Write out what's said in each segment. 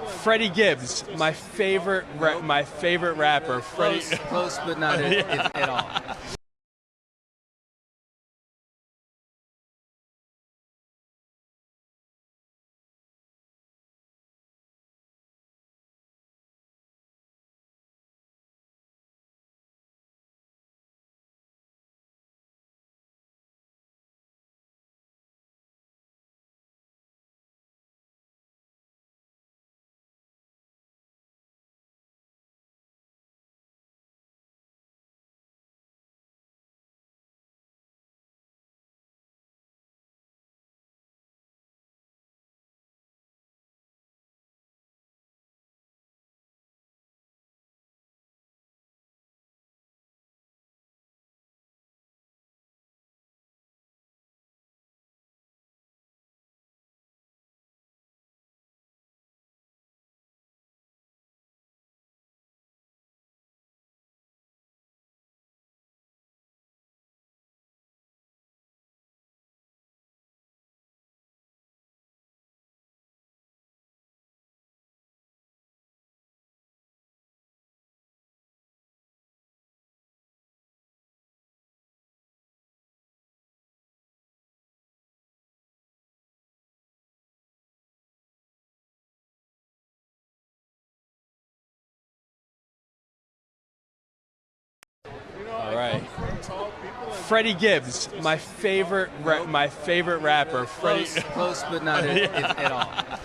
Freddie Gibbs, my favorite rapper. Freddie. Close, but not at all. All right. Freddie Gibbs, my favorite rapper. Freddie. Close, but not at all.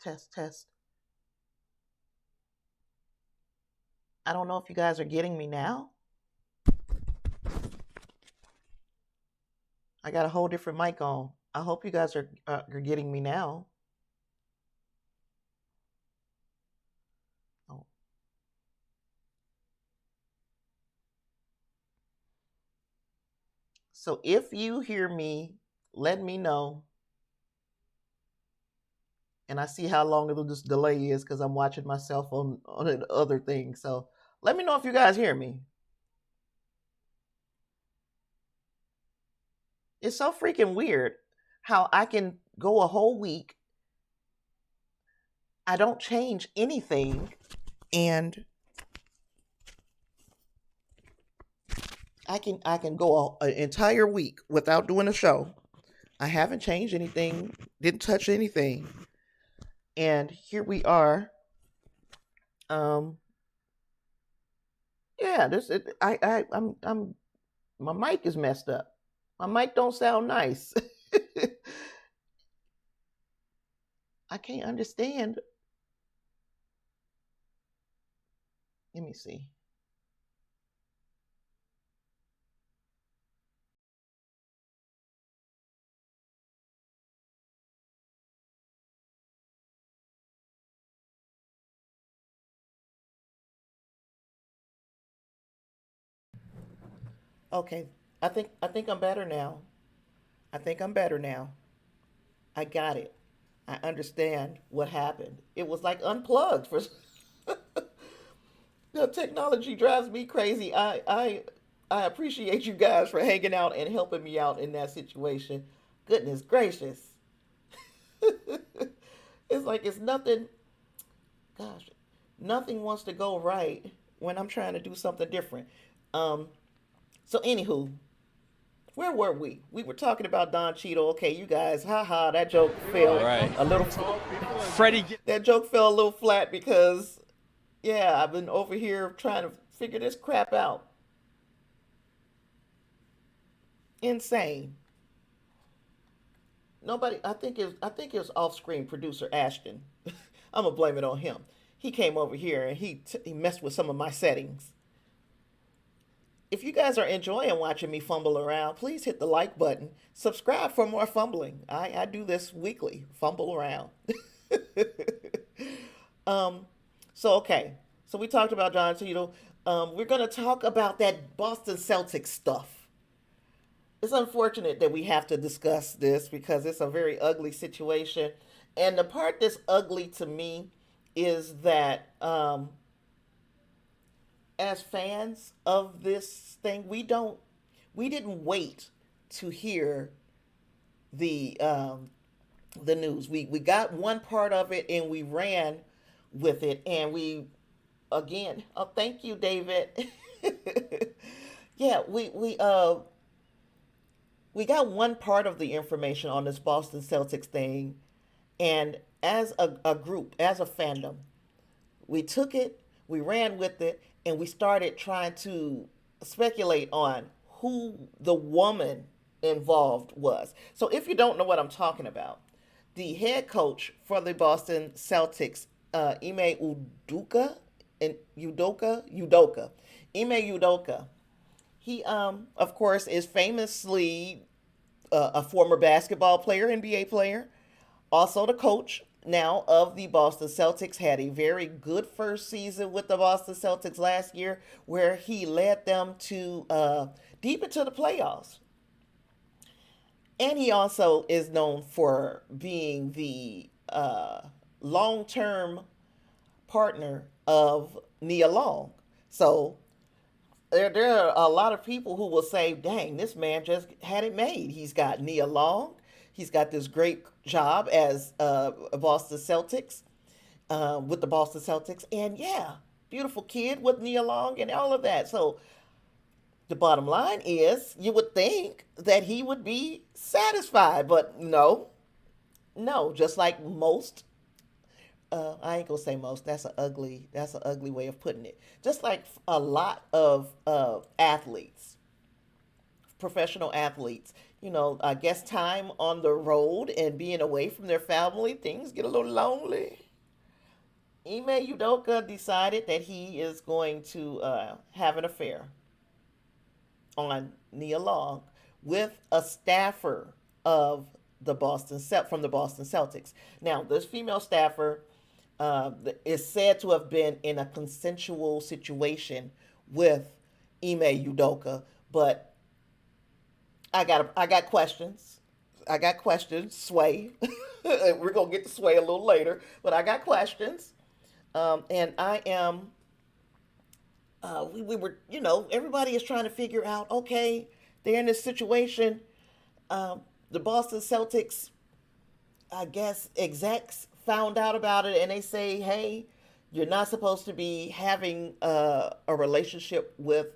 Test, test. I don't know if you guys are getting me now. I got a whole different mic on. I hope you guys are getting me now. Oh. So if you hear me, let me know. And I see how long this delay is because I'm watching myself on the other thing. So let me know if you guys hear me. It's so freaking weird how I can go a whole week. I don't change anything, and I can go an entire week without doing a show. I haven't changed anything, didn't touch anything, and here we are. Um, yeah, I'm my mic is messed up. My mic don't sound nice. I can't understand. Let me see. Okay, I think I'm better now. I think I'm better now. I got it. I understand what happened. It was like unplugged for the technology drives me crazy. I appreciate you guys for hanging out and helping me out in that situation. Goodness gracious. It's like it's nothing, gosh, nothing wants to go right when I'm trying to do something different. Um so anywho, where were we? We were talking about Don Cheadle. Okay, you guys, haha, that joke fell Right. a little Freddie. that joke fell a little flat because yeah, I've been over here trying to figure this crap out. Insane. Nobody. I think it was off-screen producer Ashton. I'm gonna blame it on him. He came over here and he messed with some of my settings. If you guys are enjoying watching me fumble around, please hit the like button. Subscribe for more fumbling. I do this weekly. Fumble around. um. So okay. So we talked about John Cheadle. We're gonna talk about that Boston Celtics stuff. It's unfortunate that we have to discuss this because it's a very ugly situation. And the part that's ugly to me is that as fans of this thing, we didn't wait to hear the the news. We got one part of it and we ran with it, and we again. Oh, thank you, David. Yeah, we got one part of the information on this Boston Celtics thing, and as a group, as a fandom, we took it, we ran with it, and we started trying to speculate on who the woman involved was. So if you don't know what I'm talking about, the head coach for the Boston Celtics, Ime Udoka, and Ime Udoka, he of course is famously a former basketball player, NBA player, also the coach now of the Boston Celtics. Had a very good first season with the Boston Celtics last year, where he led them to deep into the playoffs. And he also is known for being the long term partner of Nia Long. So there are a lot of people who will say, dang, this man just had it made. He's got Nia Long. He's got this great job as Boston Celtics, with the Boston Celtics. And yeah, beautiful kid with Nia Long and all of that. So the bottom line is you would think that he would be satisfied, but no, no, just like most, I ain't gonna say most. That's an ugly way of putting it. Just like a lot of athletes, professional athletes, I guess time on the road and being away from their family, things get a little lonely. Ime Udoka decided that he is going to have an affair on Nia Long with a staffer of from the Boston Celtics. Now, this female staffer is said to have been in a consensual situation with Ime Udoka, but I got questions. I got questions, Sway. We're gonna get to Sway a little later, but I got questions, and I am. We were, everybody is trying to figure out. Okay, they're in this situation. The Boston Celtics, I guess, execs found out about it, and they say, "Hey, you're not supposed to be having a relationship with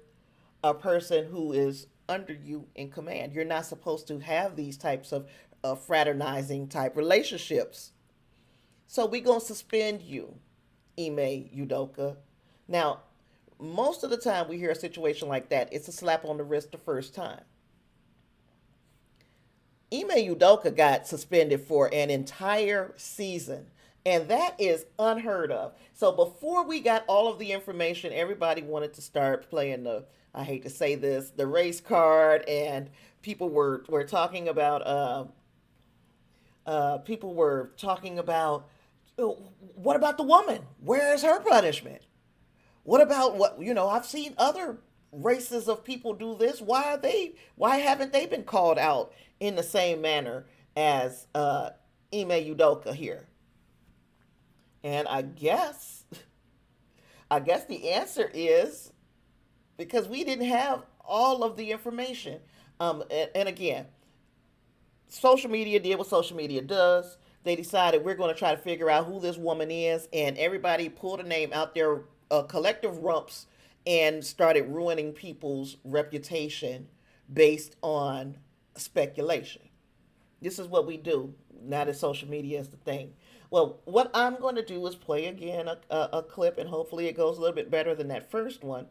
a person who is under you in command. You're not supposed to have these types of fraternizing type relationships. So we're going to suspend you, Ime Udoka." Now, most of the time we hear a situation like that, it's a slap on the wrist the first time. Ime Udoka got suspended for an entire season, and that is unheard of. So before we got all of the information, everybody wanted to start playing I hate to say this, the race card, and people were talking about what about the woman? Where is her punishment? What about I've seen other races of people do this. Why haven't they been called out in the same manner as Ime Udoka here? And I guess the answer is because we didn't have all of the information. And again, social media did what social media does. They decided we're going to try to figure out who this woman is, and everybody pulled a name out there, collective rumps, and started ruining people's reputation based on speculation. This is what we do now that social media is the thing. Well, what I'm going to do is play again a clip, and hopefully it goes a little bit better than that first one,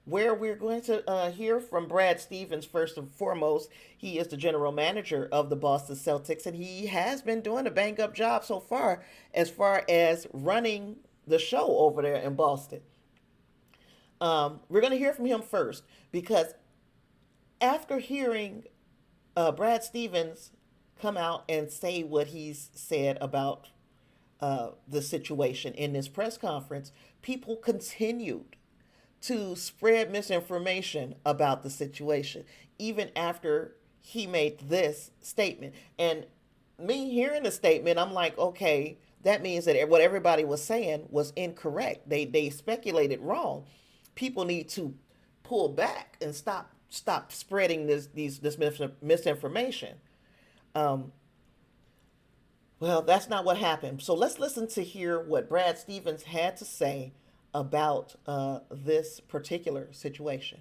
where we're going to hear from Brad Stevens first and foremost. He is the general manager of the Boston Celtics, and he has been doing a bang-up job so far as running the show over there in Boston. We're going to hear from him first, because after hearing Brad Stevens come out and say what he's said about the situation in this press conference, people continued to spread misinformation about the situation, even after he made this statement. And me hearing the statement, I'm like, okay, that means that what everybody was saying was incorrect. They speculated wrong. People need to pull back and stop spreading this misinformation. Well, that's not what happened. So let's listen to hear what Brad Stevens had to say about this particular situation.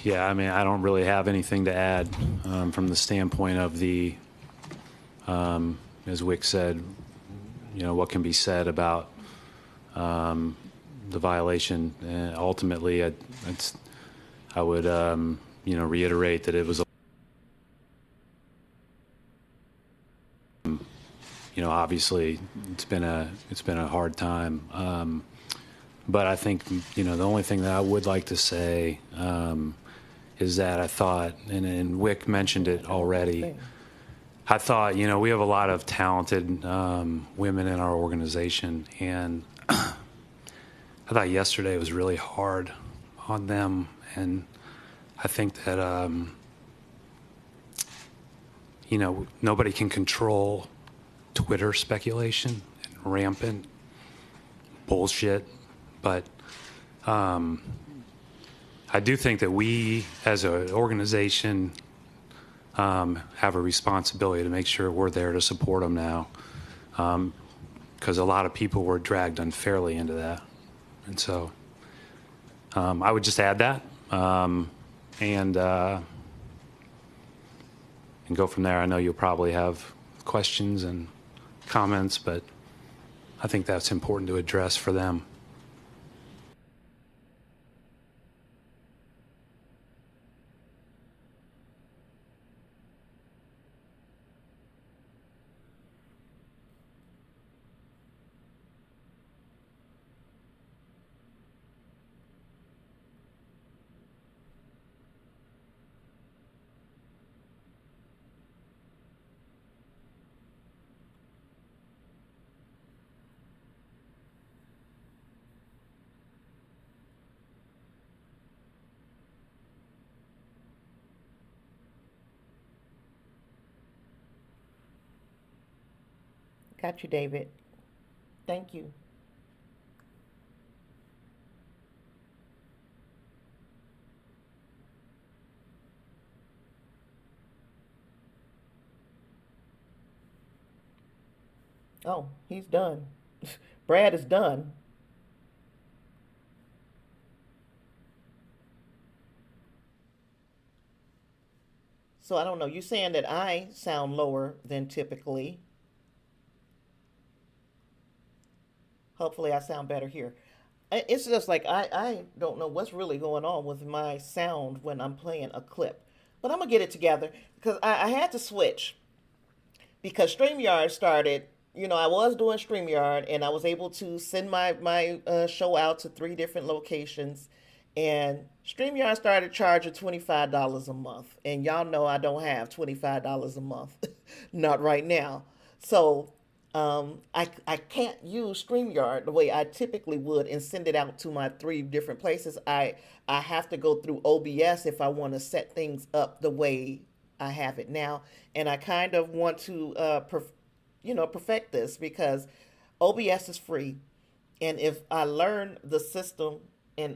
Yeah, I mean, I don't really have anything to add from the standpoint of as Wick said, what can be said about the violation. And ultimately, I would, reiterate that it was obviously it's been a hard time. But I think, the only thing that I would like to say is that I thought, and Wick mentioned it already, I thought, we have a lot of talented women in our organization, and I thought yesterday was really hard on them, and I think that, nobody can control Twitter speculation and rampant bullshit. But I do think that we, as an organization, have a responsibility to make sure we're there to support them now, because a lot of people were dragged unfairly into that. And so I would just add that and go from there. I know you'll probably have questions and comments, but I think that's important to address for them. Got you, David. Thank you. Oh, he's done. Brad is done. So I don't know. You're saying that I sound lower than typically. Hopefully I sound better here. It's just like I don't know what's really going on with my sound when I'm playing a clip. But I'm going to get it together because I had to switch because StreamYard started. I was doing StreamYard and I was able to send my show out to 3 different locations. And StreamYard started charging $25 a month. And y'all know I don't have $25 a month. Not right now. So I can't use StreamYard the way I typically would and send it out to my 3 different places. I have to go through OBS if I want to set things up the way I have it now. And I kind of want to perfect this because OBS is free. And if I learn the system and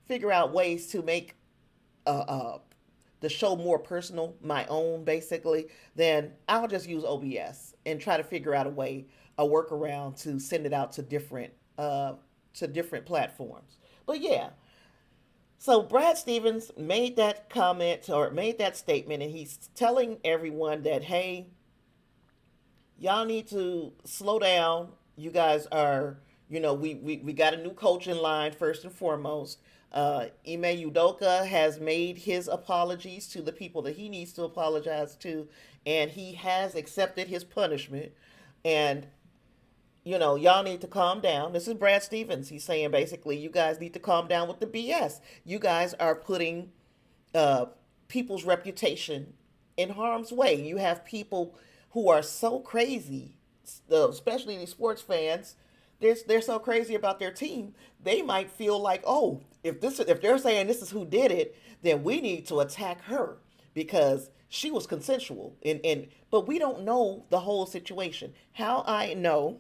figure out ways to make the show more personal, my own basically, then I'll just use OBS and try to figure out a workaround to send it out to different platforms. But yeah, so Brad Stevens made that comment or made that statement, and he's telling everyone that, hey, y'all need to slow down. You guys are, we got a new coach in line first and foremost. Ime Udoka has made his apologies to the people that he needs to apologize to, and he has accepted his punishment. And, y'all need to calm down. This is Brad Stevens. He's saying basically, you guys need to calm down with the BS. You guys are putting people's reputation in harm's way. You have people who are so crazy, especially these sports fans. They're so crazy about their team, they might feel like, oh, if they're saying this is who did it, then we need to attack her because she was consensual. But we don't know the whole situation. How I know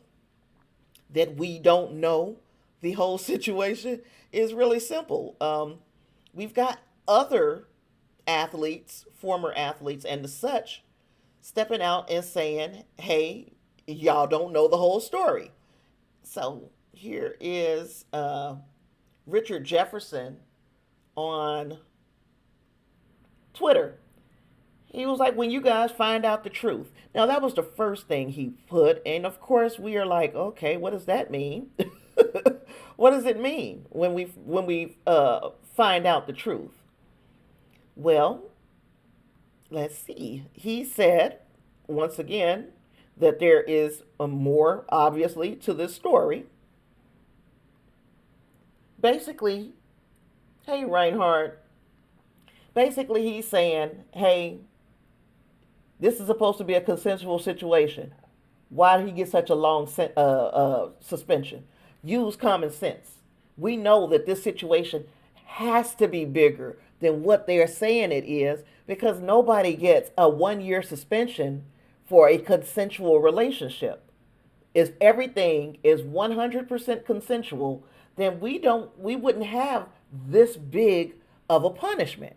that we don't know the whole situation is really simple. We've got other athletes, former athletes, and the such, stepping out and saying, hey, y'all don't know the whole story. So here is Richard Jefferson on Twitter. He was like, when you guys find out the truth. Now, that was the first thing he put. And of course, we are like, okay, what does that mean? What does it mean when we find out the truth? Well, let's see. He said, once again, that there is more, obviously, to this story. Basically, hey, Reinhardt. Basically, he's saying, hey, this is supposed to be a consensual situation. Why did he get such a long suspension? Use common sense. We know that this situation has to be bigger than what they're saying it is because nobody gets a 1-year suspension for a consensual relationship. If everything is 100% consensual, then we wouldn't have this big of a punishment.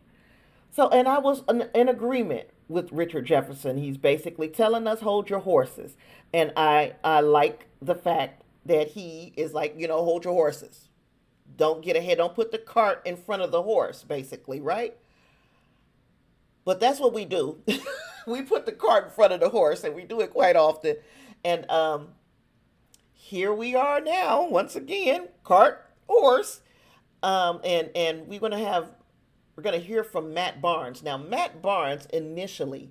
So, and I was in agreement with Richard Jefferson. He's basically telling us, hold your horses. And I like the fact that he is like, hold your horses. Don't get ahead. Don't put the cart in front of the horse, basically, right? But that's what we do. We put the cart in front of the horse, and we do it quite often. And here we are now, once again, cart, horse. And we're going to hear from Matt Barnes. Now, Matt Barnes initially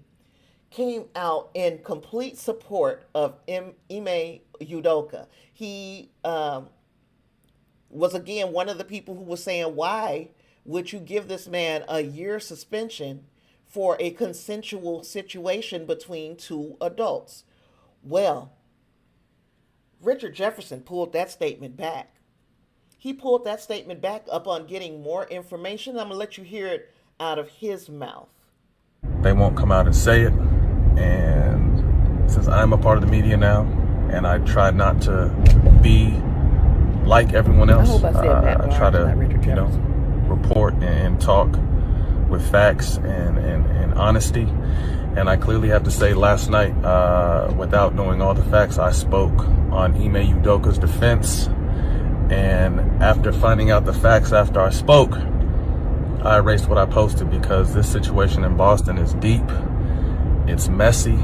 came out in complete support of Ime Udoka. He was, again, one of the people who was saying, why would you give this man a year suspension for a consensual situation between 2 adults? Well, Richard Jefferson pulled that statement back. He pulled that statement back upon getting more information. I'm going to let you hear it out of his mouth. They won't come out and say it, and since I'm a part of the media now, and I try not to be like everyone else. I hope I said that. I try to, not Richard Jefferson. report and talk with facts and honesty. And I clearly have to say, last night, without knowing all the facts, I spoke on Ime Udoka's defense. And after finding out the facts after I spoke, I erased what I posted, because this situation in Boston is deep, it's messy,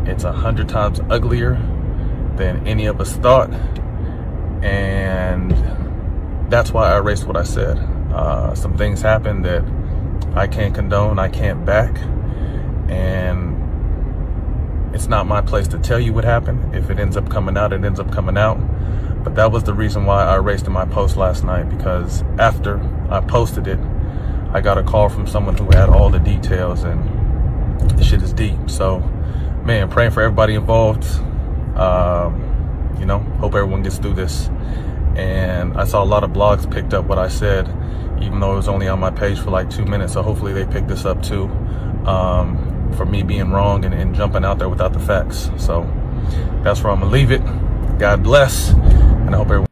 it's 100 times uglier than any of us thought. And that's why I erased what I said. Some things happened that I can't condone, I can't back, and it's not my place to tell you what happened. If it ends up coming out, it ends up coming out. But that was the reason why I erased my post last night, because after I posted it, I got a call from someone who had all the details, and the shit is deep. So, man, praying for everybody involved. Hope everyone gets through this. And I saw a lot of blogs picked up what I said, even though it was only on my page for like 2 minutes. So hopefully they pick this up too, for me being wrong and jumping out there without the facts. So that's where I'm gonna leave it. God bless, and I hope everyone.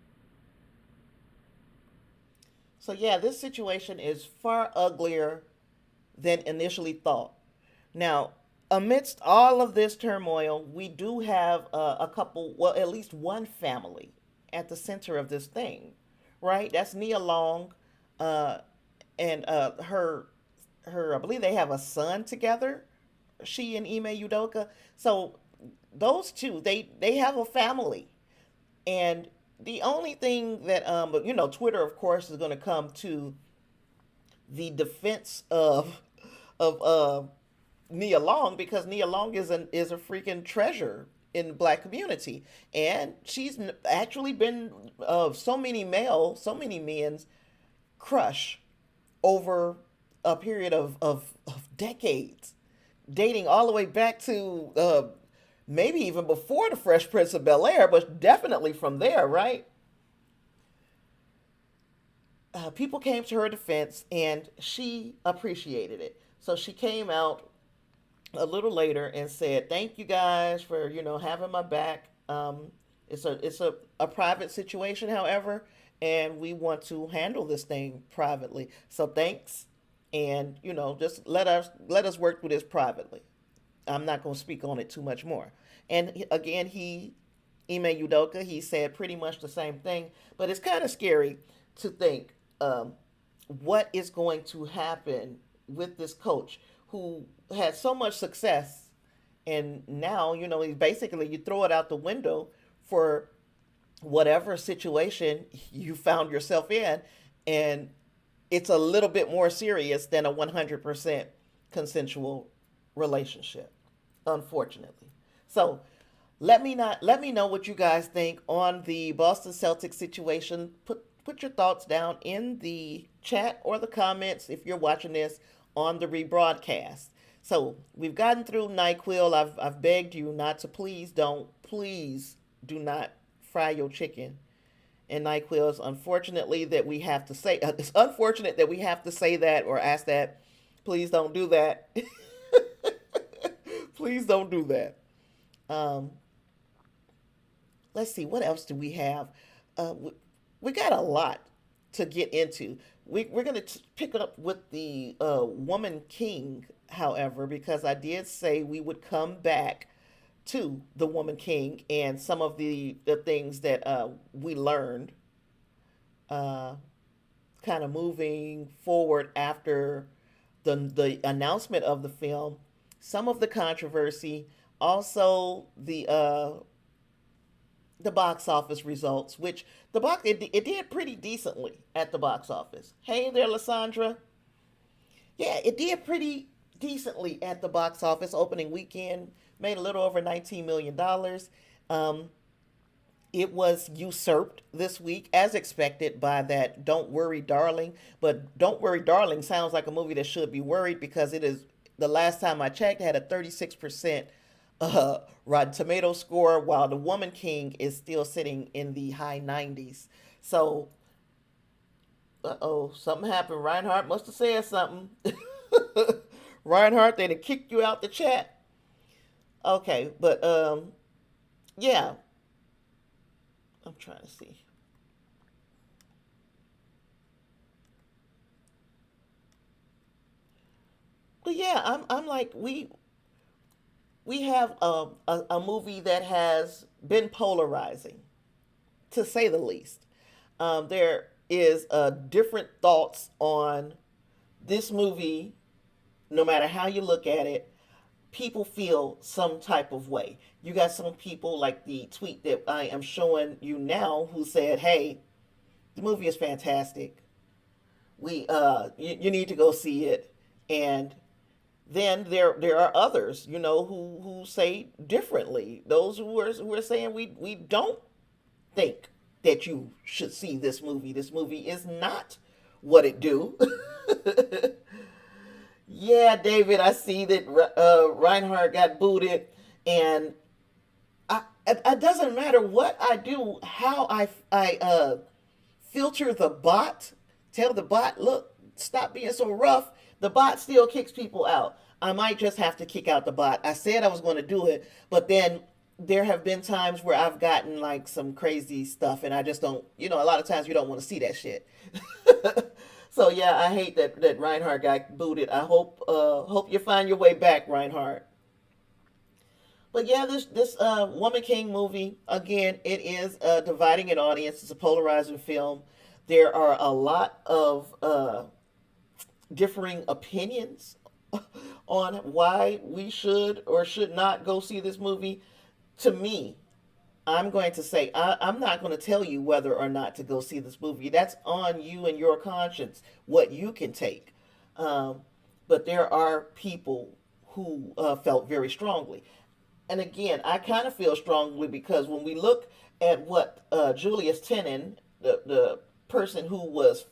So yeah, this situation is far uglier than initially thought. Now, amidst all of this turmoil, we do have a couple, well, at least one family at the center of this thing, right? That's Nia Long, and her, I believe they have a son together, she and Ime Udoka. So those two, they have a family. And the only thing that, Twitter, of course, is going to come to the defense of Nia Long, because Nia Long is a freaking treasure in the Black community, and she's actually been so many men's crush over a period of decades, dating all the way back to maybe even before the Fresh Prince of Bel-Air, but definitely from there, right? People came to her defense, and she appreciated it. So she came out a little later and said, "Thank you guys for having my back. It's a private situation, however, and we want to handle this thing privately. So thanks, and just let us work through this privately. I'm not going to speak on it too much more." And again, Ime Udoka, he said pretty much the same thing. But it's kind of scary to think what is going to happen with this coach who had so much success, and now basically you throw it out the window for whatever situation you found yourself in, and it's a little bit more serious than a 100% consensual relationship, unfortunately. So let me know what you guys think on the Boston Celtics situation. Put your thoughts down in the chat or the comments if you're watching this on the rebroadcast. So we've gotten through NyQuil. I've begged you not to please do not fry your chicken. And NyQuil, it's unfortunately that we have to say, it's unfortunate that we have to say that or ask that. Please don't do that. Please don't do that. Let's see, what else do we have? We got a lot to get into. We're going to pick up with the Woman King, however, because I did say we would come back to the Woman King and some of the things that we learned kind of moving forward after the announcement of the film, some of the controversy, also the box office results, which it did pretty decently at the box office. Hey there, Lysandra. Yeah, it did pretty decently at the box office opening weekend, made a little over $19 million. It was usurped this week, as expected, by that Don't Worry, Darling. But Don't Worry, Darling sounds like a movie that should be worried, because it is, the last time I checked, had a 36% Rotten Tomato score, while The Woman King is still sitting in the high 90s. So, something happened. Reinhardt must have said something. Reinhardt, they done kicked you out the chat. Okay, but yeah, I'm trying to see. But yeah, I'm like we have a movie that has been polarizing, to say the least. There is different thoughts on this movie. No matter how you look at it, people feel some type of way. You got some people like the tweet that I am showing you now who said, "Hey, the movie is fantastic. You need to go see it." And then there are others, who say differently. Those who are saying we don't think that you should see this movie. This movie is not what it do. Yeah, David, I see that Reinhardt got booted, and it doesn't matter what I do, how I filter the bot, tell the bot, look, stop being so rough. The bot still kicks people out. I might just have to kick out the bot. I said I was going to do it, but then there have been times where I've gotten like some crazy stuff, and I just don't, a lot of times you don't want to see that shit. So yeah, I hate that Reinhardt got booted. I hope you find your way back, Reinhardt. But yeah, this Woman King movie, again, it is dividing an audience. It's a polarizing film. There are a lot of differing opinions on why we should or should not go see this movie. To me, I'm going to say, I'm not going to tell you whether or not to go see this movie. That's on you and your conscience, what you can take. But there are people who felt very strongly. And again, I kind of feel strongly because when we look at what Julius Tenen, the person who was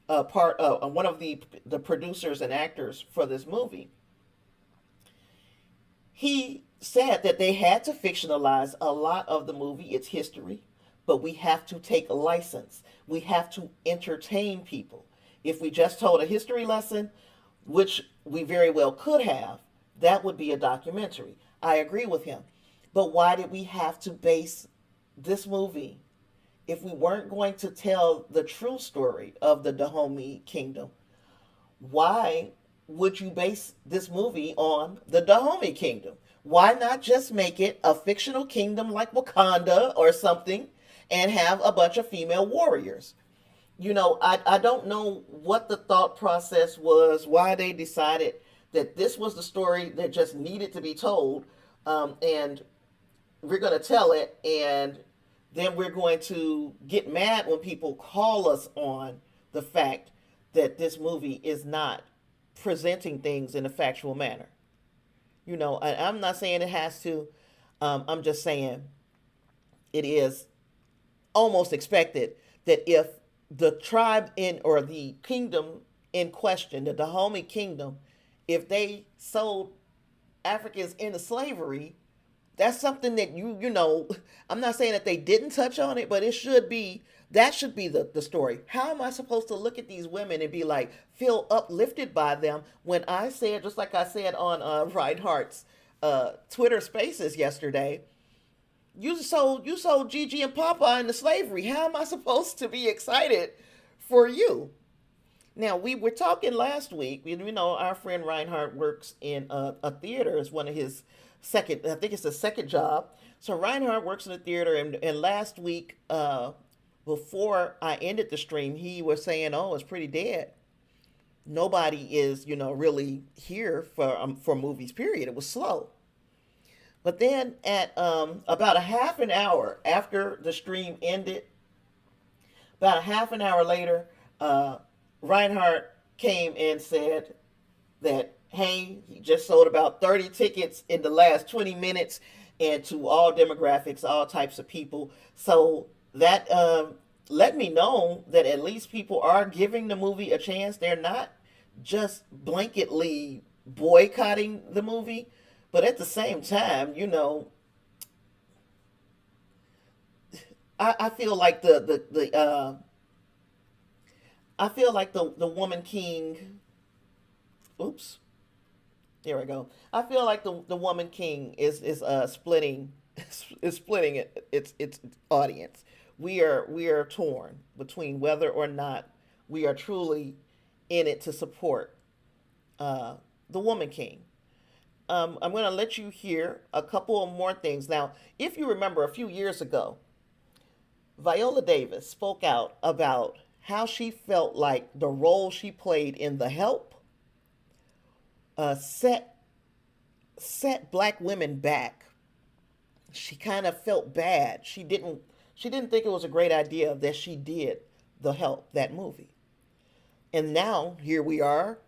part of one of the producers and actors for this movie, he said that they had to fictionalize a lot of the movie, its history, but we have to take a license. We have to entertain people. If we just told a history lesson, which we very well could have, that would be a documentary. I agree with him. But why did we have to base this movie, if we weren't going to tell the true story of the Dahomey Kingdom? Why would you base this movie on the Dahomey Kingdom? Why not just make it a fictional kingdom like Wakanda or something and have a bunch of female warriors? I don't know what the thought process was, why they decided that this was the story that just needed to be told, and we're going to tell it, and then we're going to get mad when people call us on the fact that this movie is not presenting things in a factual manner. I'm not saying it has to. I'm just saying it is almost expected that if the tribe or the kingdom in question, the Dahomey Kingdom, if they sold Africans into slavery, that's something that I'm not saying that they didn't touch on it, but that should be the story. How am I supposed to look at these women and be like, feel uplifted by them when I said, just like I said on Reinhardt's Twitter Spaces yesterday, you sold Gigi and Papa into slavery. How am I supposed to be excited for you? Now, we were talking last week, our friend Reinhardt works in a theater. It's one of his I think it's the second job. So Reinhardt works in a theater, and last week, before I ended the stream, he was saying, "Oh, it's pretty dead. Nobody is, really here for movies. Period. It was slow." But then at about a half an hour after the stream ended, about a half an hour later, Reinhardt came and said that, hey, he just sold about 30 tickets in the last 20 minutes, and to all demographics, all types of people. So that let me know that at least people are giving the movie a chance. They're not just blanketly boycotting the movie, but at the same time, I feel like the Woman King. Oops. Here we go. I feel like the Woman King is splitting is splitting its audience. We are torn between whether or not we are truly in it to support the Woman King. I'm going to let you hear a couple of more things. Now, if you remember a few years ago, Viola Davis spoke out about how she felt like the role she played in The Help set black women back. She kind of felt bad. She didn't think it was a great idea that she did The Help, that movie. And now here we are.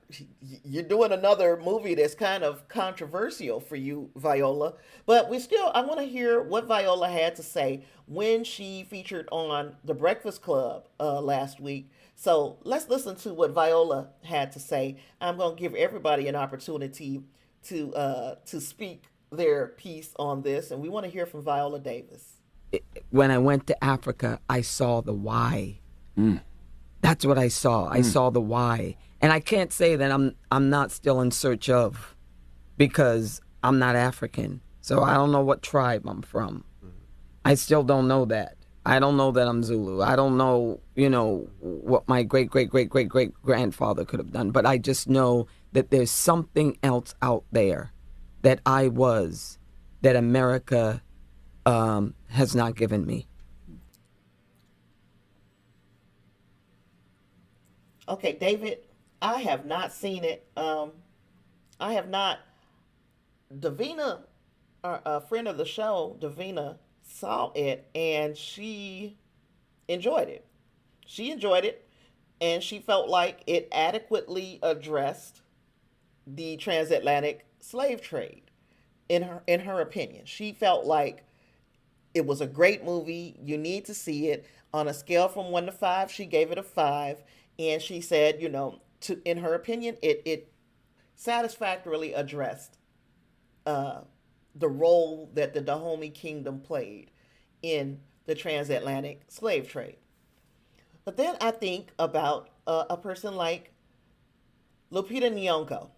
You're doing another movie that's kind of controversial for you, Viola. But I want to hear what Viola had to say when she featured on The Breakfast Club last week. So let's listen to what Viola had to say. I'm going to give everybody an opportunity to speak their piece on this, and we want to hear from Viola Davis. When I went to Africa, I saw the why. That's what I saw. I saw the why. And I can't say that I'm not still in search of, because I'm not African. So I don't know what tribe I'm from. I still don't know that. I don't know that I'm Zulu. I don't know, what my great-great-great-great-great-grandfather could have done. But I just know that there's something else out there that I was, that America has not given me. Okay, David, I have not seen it. I have not. Davina, a friend of the show, Davina, saw it and she enjoyed it. She enjoyed it, and she felt like it adequately addressed the transatlantic slave trade. In her opinion, she felt like it was a great movie. You need to see it. On a scale from 1 to 5, she gave it a 5. And she said, in her opinion, it satisfactorily addressed the role that the Dahomey Kingdom played in the transatlantic slave trade. But then I think about a person like Lupita Nyong'o.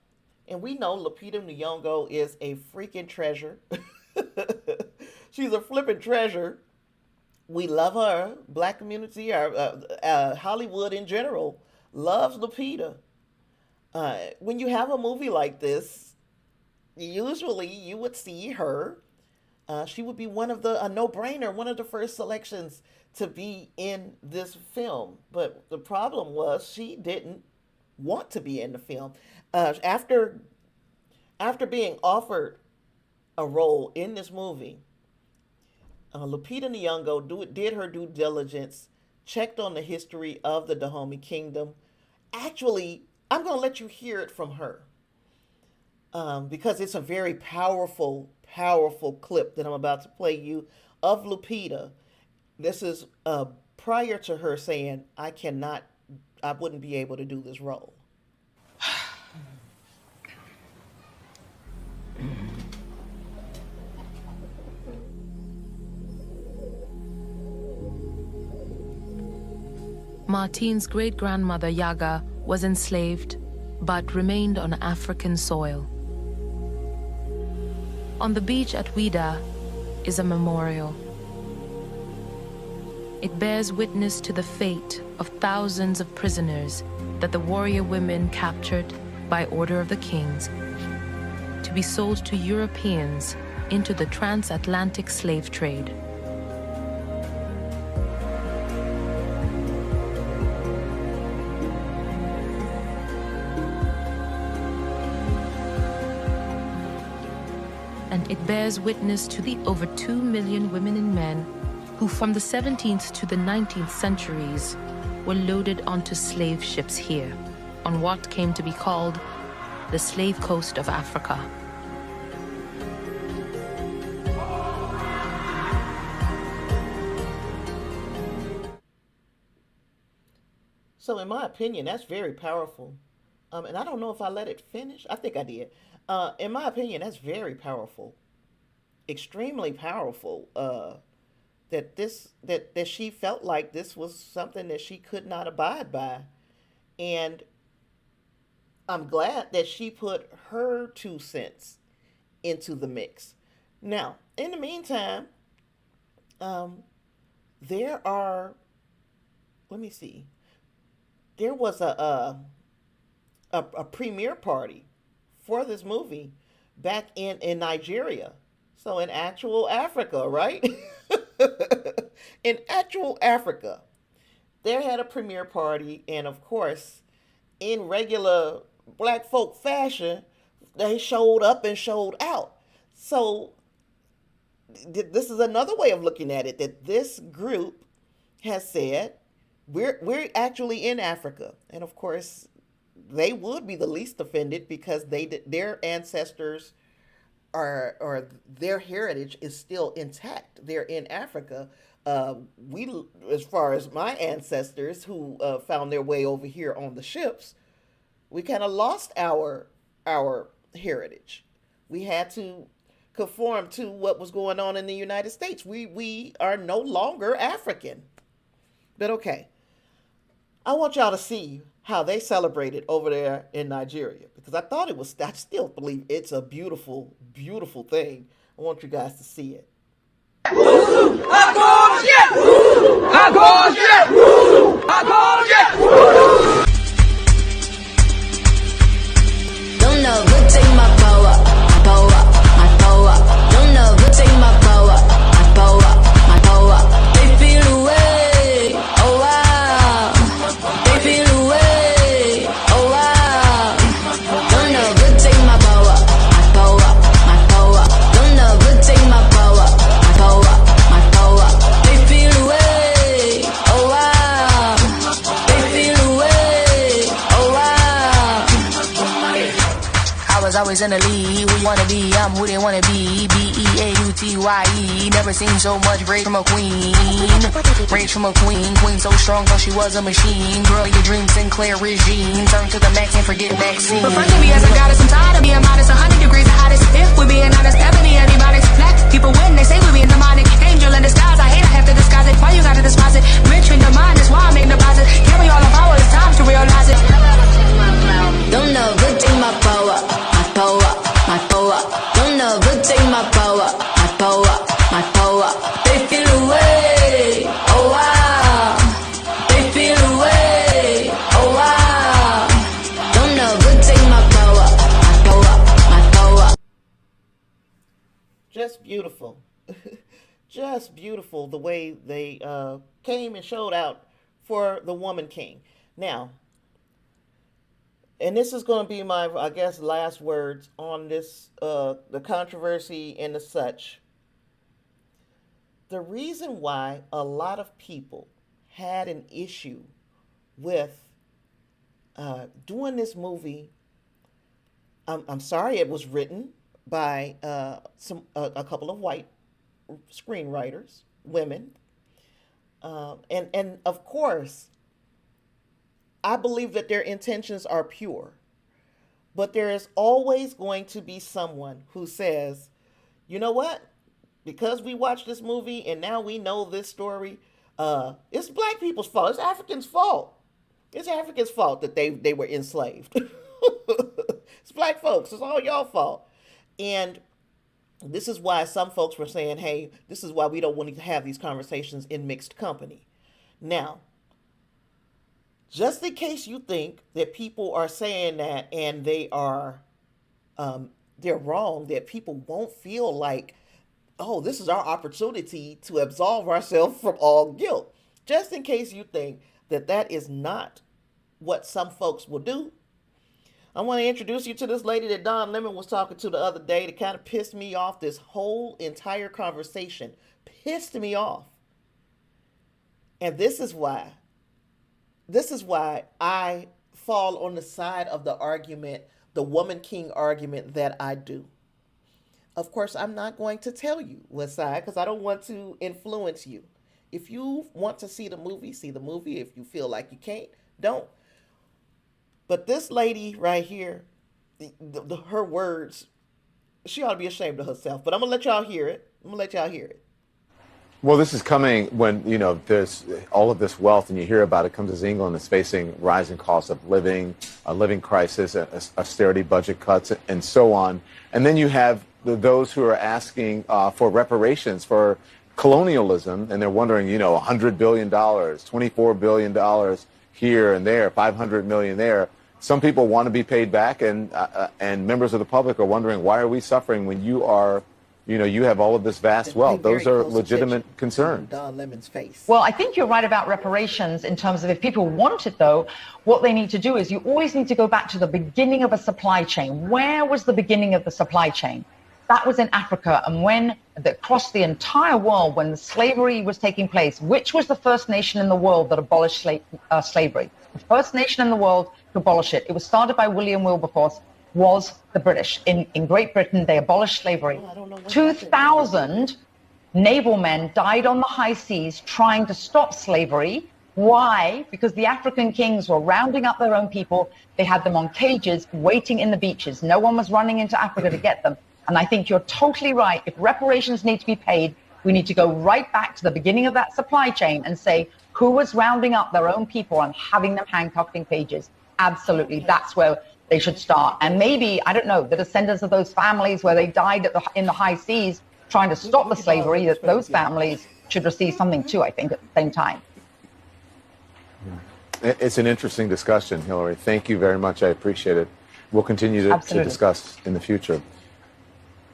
And we know Lupita Nyong'o is a freaking treasure. She's a flippin' treasure. We love her. Black community, Hollywood in general, loves Lupita. When you have a movie like this, usually you would see her. She would be a no-brainer, one of the first selections to be in this film. But the problem was she didn't want to be in the film. After being offered a role in this movie, Lupita Nyong'o did her due diligence, checked on the history of the Dahomey Kingdom. Actually, I'm going to let you hear it from her because it's a very powerful, powerful clip that I'm about to play you of Lupita. This is prior to her saying, I wouldn't be able to do this role. Martine's great-grandmother Yaga was enslaved, but remained on African soil. On the beach at Ouida is a memorial. It bears witness to the fate of thousands of prisoners that the warrior women captured by order of the kings to be sold to Europeans into the transatlantic slave trade. And it bears witness to the over 2 million women and men who from the 17th to the 19th centuries were loaded onto slave ships here, on what came to be called the slave coast of Africa. So in my opinion, that's very powerful. And I don't know if I let it finish. I think I did. In my opinion, that's very powerful. Extremely powerful. That she felt like this was something that she could not abide by. And I'm glad that she put her 2 cents into the mix. Now, in the meantime, there are, let me see, there was a premiere party for this movie back in Nigeria. So in actual Africa, right? In actual Africa, they had a premiere party, and of course, in regular black folk fashion, they showed up and showed out. So this is another way of looking at it, that this group has said we're actually in Africa, and of course they would be the least offended because their ancestors or their heritage is still intact. They're in Africa. We, as far as my ancestors who found their way over here on the ships, we kind of lost our heritage. We had to conform to what was going on in the United States. We are no longer African. But okay, I want y'all to see how they celebrated over there in Nigeria, because I still believe it's a beautiful, beautiful thing. I want you guys to see it. Don't know who take my power, my power, my power. Don't know who take my power, my power, my power. They feel away, oh wow. They feel away, oh wow. Don't know who take my power, my power, my power. Don't know who take my power, my power, my power. They feel away, oh wow. They feel away, oh wow. I was always in the lead. Who you wanna be? I'm who they wanna be. BEAUTYE. Never seen so much rage from a queen. Rage from a queen. Queen so strong, thought she was a machine. Girl, your dream Sinclair regime. Turn to the max and forget vaccine. Refer to me as a goddess. I'm tired of being modest. 100 degrees the hottest. If we're being honest, Ebony antibiotics. Black people win. They say we're being demonic. Angel in disguise. I hate I have to disguise it. Why you gotta despise it? Rich in your mind. That's why I make deposit. Carry all the power. It's time to realize it. Don't know who take my power. My power, my power. Don't know who take my power, my power, my power. They feel away, oh wow. They feel away, oh wow. Don't know who take my power, my power, my power. Just beautiful. Just beautiful the way they came and showed out for the Woman King. Now, and this is going to be my, I guess, last words on this, the controversy and the such. The reason why a lot of people had an issue with doing this movie, I'm sorry, it was written by a couple of white screenwriters, women, and of course, I believe that their intentions are pure, but there is always going to be someone who says, you know what? Because we watched this movie and now we know this story, it's black people's fault. It's Africans' fault. It's Africans' fault that they were enslaved. It's black folks. It's all y'all fault. And this is why some folks were saying, hey, this is why we don't want to have these conversations in mixed company. Now, just in case you think that people are saying that and they are, they're wrong, that people won't feel like, oh, this is our opportunity to absolve ourselves from all guilt. Just in case you think that that is not what some folks will do, I want to introduce you to this lady that Don Lemon was talking to the other day that kind of pissed me off. This whole entire conversation pissed me off. And this is why I fall on the side of the argument, the Woman King argument that I do. Of course, I'm not going to tell you what side because I don't want to influence you. If you want to see the movie, see the movie. If you feel like you can't, don't. But this lady right here, her words, she ought to be ashamed of herself. But I'm going to let y'all hear it. Well, this is coming when, there's all of this wealth and you hear about it comes as England is facing rising costs of living, a living crisis, austerity budget cuts, and so on. And then you have those who are asking for reparations for colonialism, and they're wondering, $100 billion, $24 billion here and there, $500 million there. Some people want to be paid back, and members of the public are wondering, why are we suffering when you are, you have all of this vast wealth? Those are legitimate concerns. Don Lemon's face. Well, I think you're right about reparations in terms of if people want it, though, what they need to do is you always need to go back to the beginning of a supply chain. Where was the beginning of the supply chain? That was in Africa. And when across the entire world, when slavery was taking place, which was the first nation in the world that abolished slavery? The first nation in the world to abolish it. It was started by William Wilberforce, was the British. In Great Britain, they abolished slavery. 2,000 naval men died on the high seas trying to stop slavery. Why? Because the African kings were rounding up their own people. They had them on cages waiting in the beaches. No one was running into Africa to get them. And I think you're totally right. If reparations need to be paid, we need to go right back to the beginning of that supply chain and say, who was rounding up their own people and having them handcuffed in cages? Absolutely. That's where they should start. And maybe, I don't know, the descendants of those families where they died in the high seas trying to stop the slavery, that those families should receive something too, I think, at the same time. It's an interesting discussion, Hillary. Thank you very much. I appreciate it. We'll continue to discuss in the future.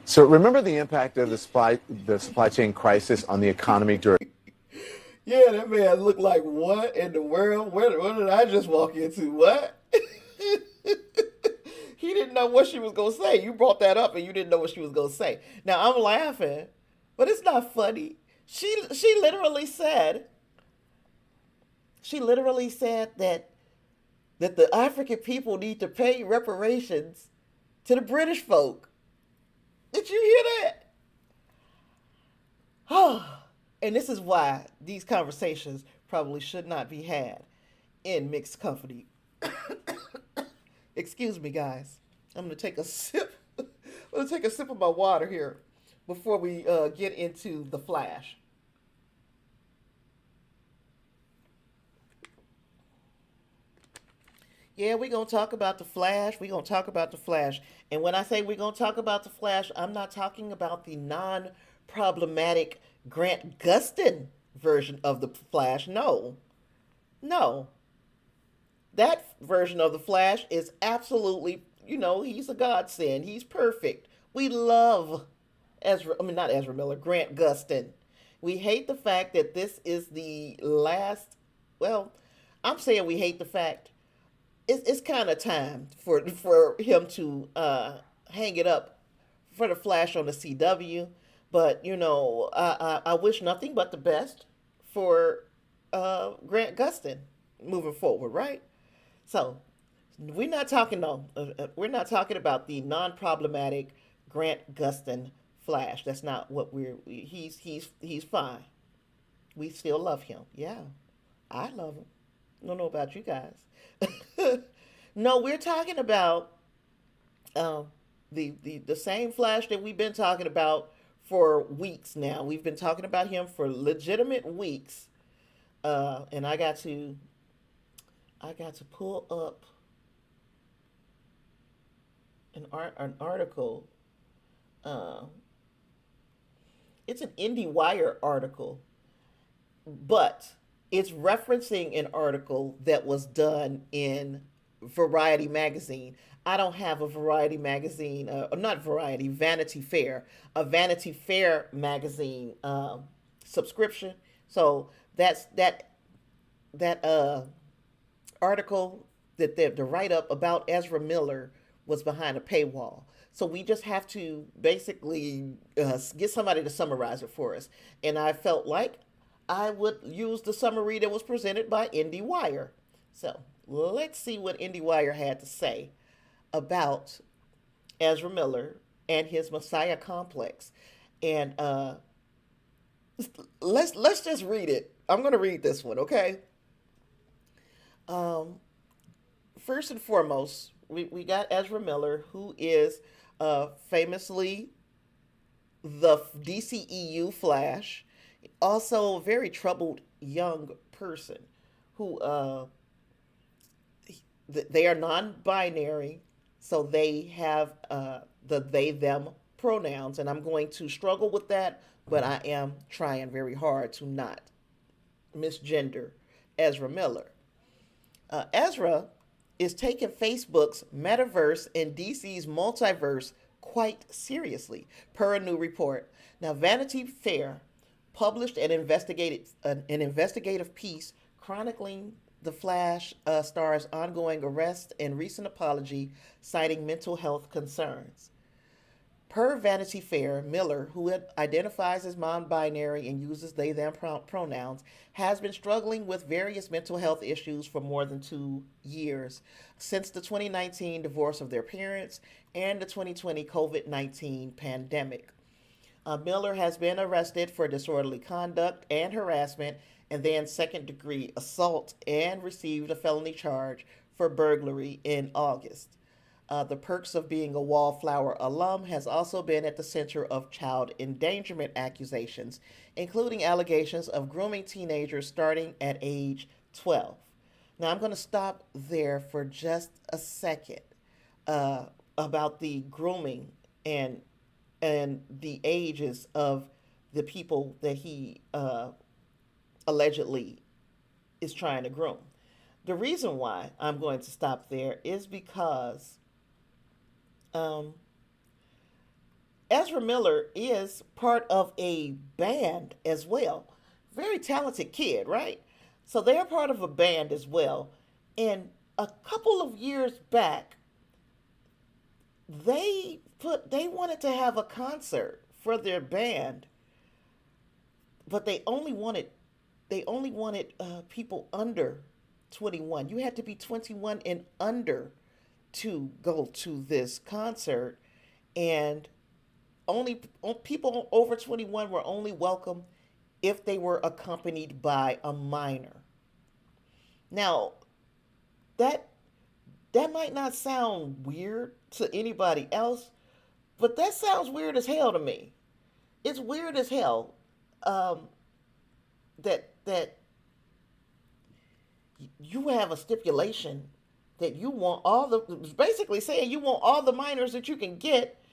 So remember the impact of the supply chain crisis on the economy during... Yeah, that man looked like, what in the world? What did I just walk into? What? He didn't know what she was going to say. You brought that up and you didn't know what she was going to say. Now, I'm laughing, but it's not funny. She literally said that the African people need to pay reparations to the British folk. Did you hear that? Oh, and this is why these conversations probably should not be had in mixed company. Excuse me, guys. I'm going to take a sip. I'm going to take a sip of my water here before we get into the Flash. Yeah, we're going to talk about the Flash. We're going to talk about the Flash. And when I say we're going to talk about the Flash, I'm not talking about the non-problematic Grant Gustin version of the Flash. No. That version of the Flash is absolutely, he's a godsend. He's perfect. We love Grant Gustin. We hate the fact that this is the last, I'm saying we hate the fact. It's kind of time for him to hang it up for the Flash on the CW. But, I wish nothing but the best for Grant Gustin moving forward, right? So we're not talking about the non-problematic Grant Gustin Flash. That's not what he's fine. We still love him. Yeah, I love him. I don't know about you guys. No, we're talking about the same Flash that we've been talking about for weeks now. We've been talking about him for legitimate weeks. And I got to pull up an article. It's an IndieWire article, but it's referencing an article that was done in Variety magazine. I don't have a Variety magazine, not Variety, Vanity Fair, a Vanity Fair magazine subscription. So that's that article, that the write-up about Ezra Miller was behind a paywall. So we just have to basically get somebody to summarize it for us. And I felt like I would use the summary that was presented by IndieWire. So let's see what IndieWire had to say about Ezra Miller and his Messiah complex. And let's just read it. I'm going to read this one, okay? First and foremost, we got Ezra Miller, who is famously the DCEU Flash. Also, a very troubled young person who they are non-binary, so they have the they them pronouns, and I'm going to struggle with that, but I am trying very hard to not misgender Ezra Miller. Ezra is taking Facebook's metaverse and DC's multiverse quite seriously, per a new report. Now, Vanity Fair published an investigative piece chronicling the Flash star's ongoing arrest and recent apology, citing mental health concerns. Per Vanity Fair, Miller, who identifies as non-binary and uses they/them pronouns, has been struggling with various mental health issues for more than 2 years, since the 2019 divorce of their parents and the 2020 COVID-19 pandemic. Miller has been arrested for disorderly conduct and harassment, and then second-degree assault, and received a felony charge for burglary in August. The perks of being a Wallflower alum has also been at the center of child endangerment accusations, including allegations of grooming teenagers starting at age 12. Now, I'm going to stop there for just a second about the grooming and the ages of the people that he allegedly is trying to groom. The reason why I'm going to stop there is because Ezra Miller is part of a band as well. Very talented kid, right? So they're part of a band as well. And a couple of years back, they wanted to have a concert for their band, but they only wanted people under 21. You had to be 21 and under to go to this concert, and only people over 21 were only welcome if they were accompanied by a minor. Now, that might not sound weird to anybody else, but that sounds weird as hell to me. It's weird as hell that you have a stipulation that you want basically saying you want all the minors that you can get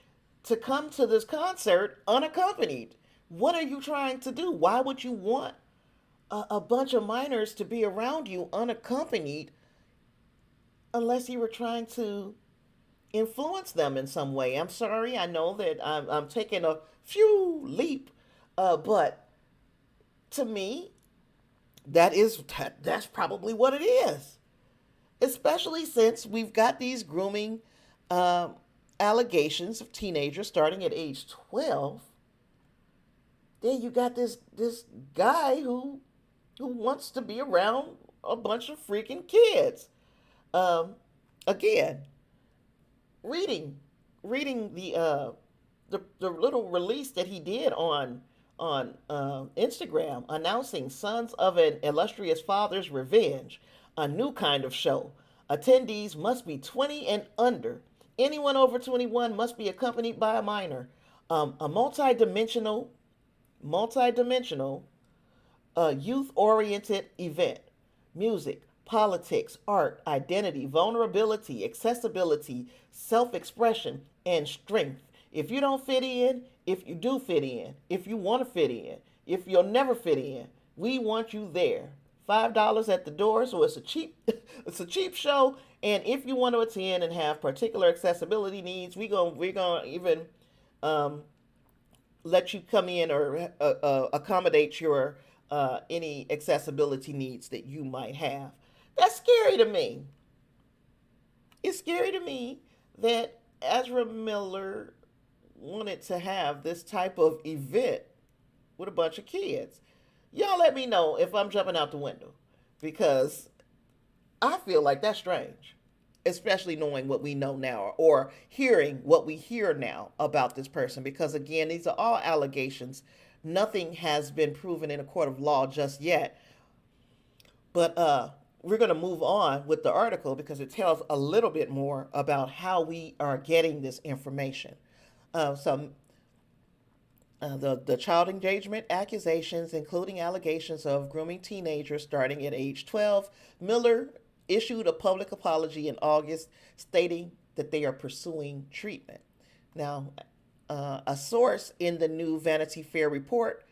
to come to this concert unaccompanied. What are you trying to do? Why would you want a bunch of minors to be around you unaccompanied unless you were trying to influence them in some way? I'm sorry, I know that I'm taking a few leap, but to me, that's probably what it is. Especially since we've got these grooming allegations of teenagers starting at age 12. Then you got this guy who wants to be around a bunch of freaking kids. Again, reading the little release that he did on Instagram announcing Sons of an Illustrious Father's Revenge, a new kind of show. Attendees must be 20 and under. Anyone over 21 must be accompanied by a minor. A multi-dimensional, youth-oriented event. Music, politics, art, identity, vulnerability, accessibility, self-expression, and strength. If you don't fit in, if you do fit in, if you want to fit in, if you'll never fit in, we want you there. $5 at the door, so it's a cheap show. And if you want to attend and have particular accessibility needs, we're gonna even let you come in or accommodate your any accessibility needs that you might have. That's scary to me. It's scary to me that Ezra Miller wanted to have this type of event with a bunch of kids. Y'all let me know if I'm jumping out the window, because I feel like that's strange, especially knowing what we know now or hearing what we hear now about this person, because again, these are all allegations. Nothing has been proven in a court of law just yet. But we're going to move on with the article because it tells a little bit more about how we are getting this information. So The child engagement accusations, including allegations of grooming teenagers starting at age 12. Miller issued a public apology in August stating that they are pursuing treatment. Now, a source in the new Vanity Fair report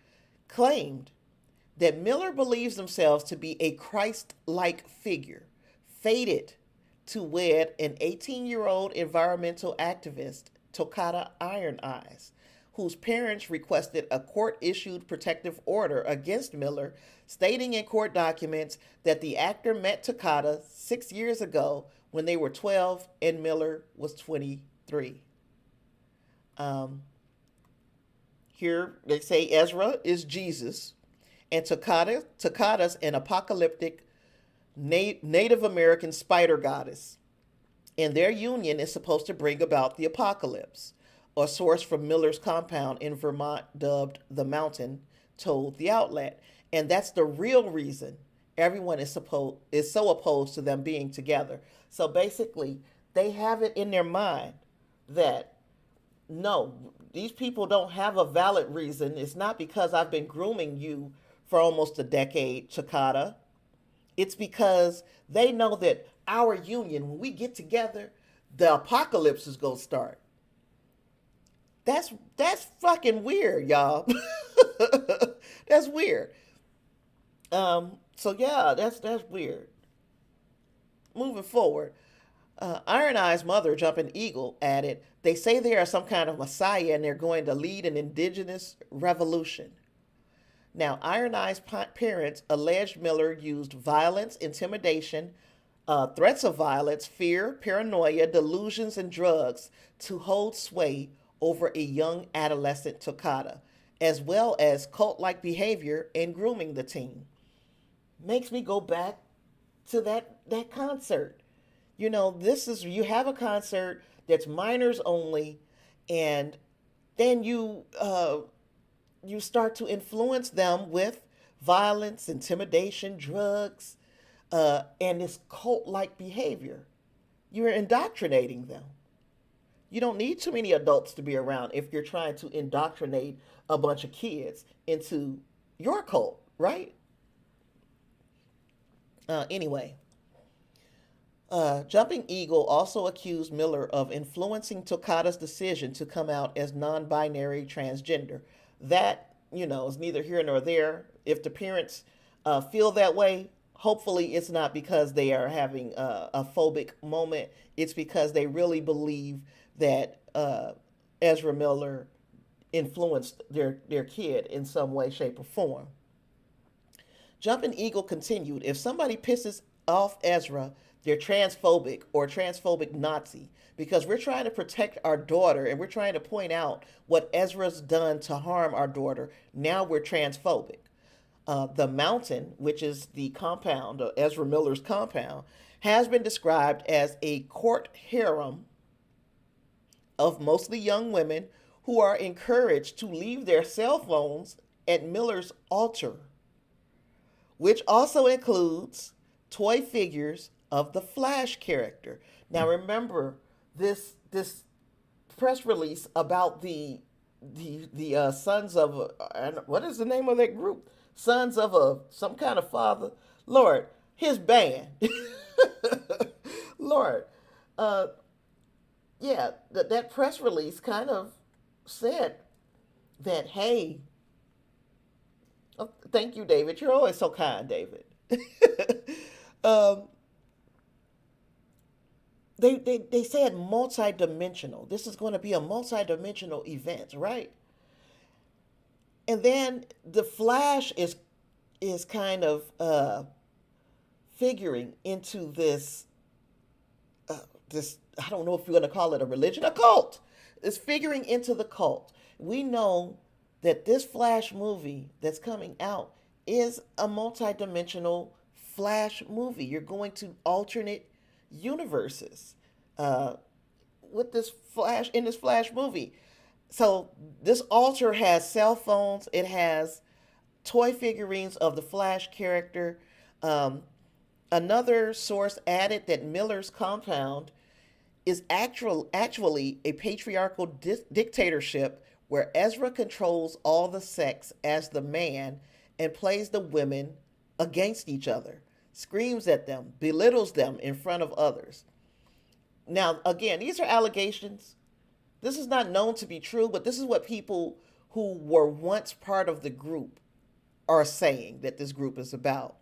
claimed that Miller believes themselves to be a Christ-like figure, fated to wed an 18-year-old environmental activist, Toccata Iron Eyes, whose parents requested a court-issued protective order against Miller, stating in court documents that the actor met Toccata 6 years ago when they were 12 and Miller was 23. Here they say Ezra is Jesus, and Toccata's an apocalyptic Native American spider goddess, and their union is supposed to bring about the apocalypse. A source from Miller's compound in Vermont, dubbed The Mountain, told the outlet. And that's the real reason everyone is so opposed to them being together. So basically, they have it in their mind that, no, these people don't have a valid reason. It's not because I've been grooming you for almost a decade, Toccata. It's because they know that our union, when we get together, the apocalypse is going to start. That's fucking weird, y'all. That's weird. So yeah, that's weird. Moving forward, Iron Eye's mother, Jumping Eagle, added, "They say they are some kind of messiah and they're going to lead an indigenous revolution." Now, Iron Eye's parents alleged Miller used violence, intimidation, threats of violence, fear, paranoia, delusions, and drugs to hold sway over a young adolescent Toccata, as well as cult-like behavior and grooming the teen. Makes me go back to that concert. You know, you have a concert that's minors only, and then you start to influence them with violence, intimidation, drugs, and this cult-like behavior. You're indoctrinating them. You don't need too many adults to be around if you're trying to indoctrinate a bunch of kids into your cult, right? Anyway, Jumping Eagle also accused Miller of influencing Toccata's decision to come out as non-binary transgender. That, is neither here nor there. If the parents feel that way, hopefully it's not because they are having a phobic moment. It's because they really believe that Ezra Miller influenced their kid in some way, shape, or form. Jumping Eagle continued, "If somebody pisses off Ezra, they're transphobic or transphobic Nazi, because we're trying to protect our daughter and we're trying to point out what Ezra's done to harm our daughter. Now we're transphobic." The Mountain, which is the compound, Ezra Miller's compound, has been described as a court harem of mostly young women who are encouraged to leave their cell phones at Miller's altar, which also includes toy figures of the Flash character. Now remember, this press release about the sons of what is the name of that group? Sons of some kind of father. Lord, his band. Lord, yeah, that press release kind of said that, hey, oh, thank you, David. You're always so kind, David. They said multidimensional. This is going to be a multidimensional event, right? And then the Flash is kind of figuring into this I don't know if you're going to call it a religion, a cult. It's figuring into the cult. We know that this Flash movie that's coming out is a multidimensional Flash movie. You're going to alternate universes with this Flash in this Flash movie. So this altar has cell phones. It has toy figurines of the Flash character. Another source added that Miller's compound is actually a patriarchal dictatorship where Ezra controls all the sex as the man and plays the women against each other, screams at them, belittles them in front of others. Now, again, these are allegations. This is not known to be true, but this is what people who were once part of the group are saying that this group is about.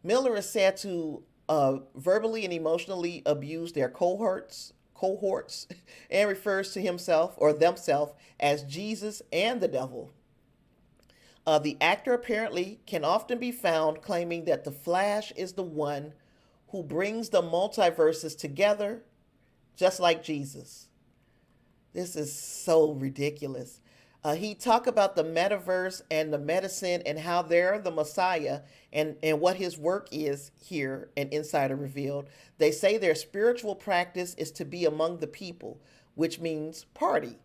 Miller is said to verbally and emotionally abuse their cohorts, and refers to himself or themselves as Jesus and the devil. The actor apparently can often be found claiming that the Flash is the one who brings the multiverses together, just like Jesus. This is so ridiculous. He talked about the metaverse and the medicine and how they're the Messiah and what his work is here, and Insider revealed. They say their spiritual practice is to be among the people, which means party.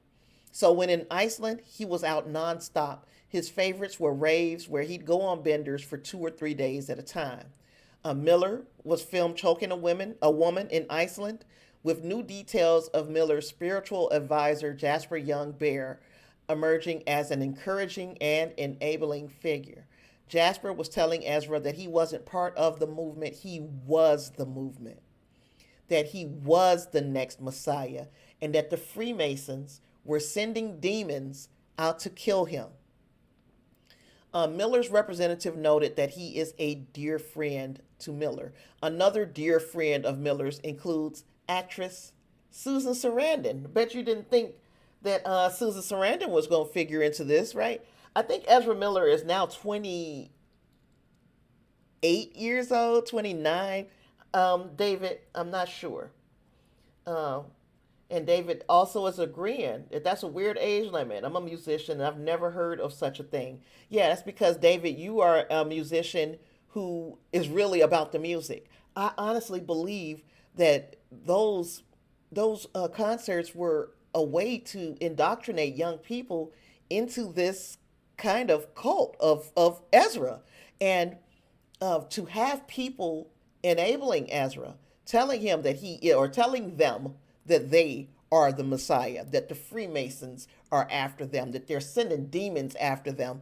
So when in Iceland, he was out nonstop. His favorites were raves where he'd go on benders for 2 or 3 days at a time. Miller was filmed choking a woman in Iceland, with new details of Miller's spiritual advisor, Jasper Young Bear, emerging as an encouraging and enabling figure. Jasper was telling Ezra that he wasn't part of the movement, he was the movement, that he was the next Messiah, and that the Freemasons were sending demons out to kill him. Miller's representative noted that he is a dear friend to Miller. Another dear friend of Miller's includes actress Susan Sarandon. Bet you didn't think that Susan Sarandon was going to figure into this, right? I think Ezra Miller is now 28 years old, 29. David, I'm not sure. And David also is agreeing that that's a weird age limit. I'm a musician and I've never heard of such a thing. Yeah, that's because, David, you are a musician who is really about the music. I honestly believe that those concerts were a way to indoctrinate young people into this kind of cult of Ezra, and to have people enabling Ezra, telling him that telling them that they are the Messiah, that the Freemasons are after them, that they're sending demons after them.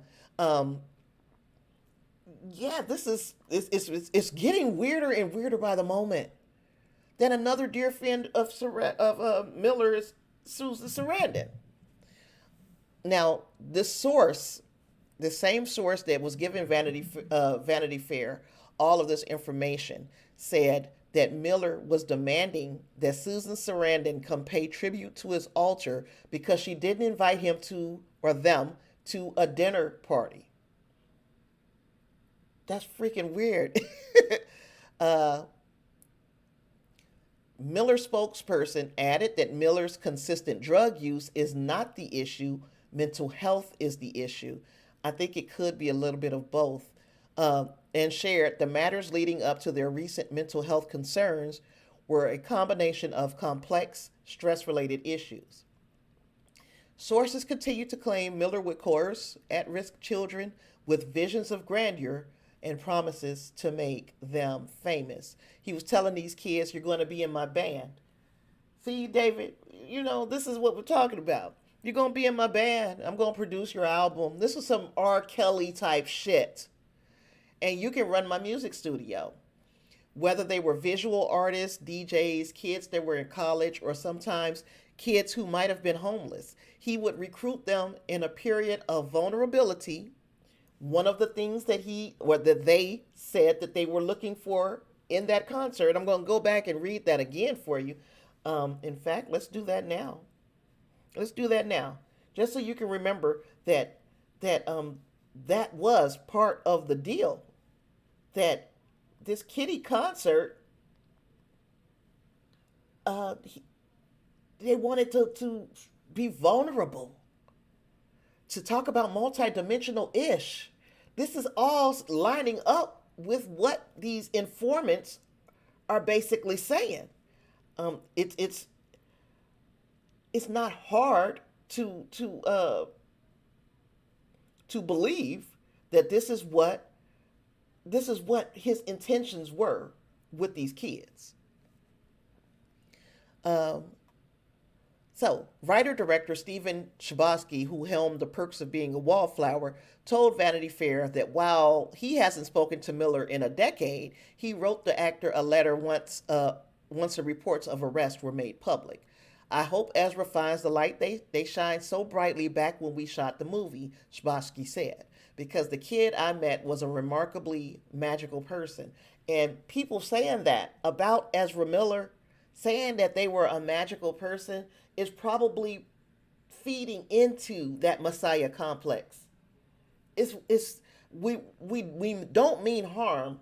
Yeah, this is it's getting weirder and weirder by the moment. Then another dear friend of Miller is Susan Sarandon. Now, the same source that was giving Vanity Fair all of this information, said that Miller was demanding that Susan Sarandon come pay tribute to his altar because she didn't invite him to a dinner party. That's freaking weird. Miller's spokesperson added that Miller's consistent drug use is not the issue. Mental health is the issue. I think it could be a little bit of both. And shared the matters leading up to their recent mental health concerns were a combination of complex, stress-related issues. Sources continue to claim Miller would coerce at-risk children with visions of grandeur and promises to make them famous. He was telling these kids, you're going to be in my band. See, David, this is what we're talking about. You're going to be in my band. I'm going to produce your album. This is some R. Kelly type shit. And you can run my music studio. Whether they were visual artists, DJs, kids that were in college, or sometimes kids who might have been homeless, he would recruit them in a period of vulnerability. One of the things that they said that they were looking for in that concert, I'm going to go back and read that again for you. In fact, let's do that now. Just so you can remember that was part of the deal, that this kiddie concert, they wanted to be vulnerable, to talk about multidimensional ish. This is all lining up with what these informants are basically saying. It's not hard to believe that this is what his intentions were with these kids. So, writer-director Stephen Chbosky, who helmed The Perks of Being a Wallflower, told Vanity Fair that while he hasn't spoken to Miller in a decade, he wrote the actor a letter once the reports of arrest were made public. I hope Ezra finds the light they shined so brightly back when we shot the movie, Chbosky said, because the kid I met was a remarkably magical person. And people saying that about Ezra Miller, saying that they were a magical person, is probably feeding into that Messiah complex. We don't mean harm,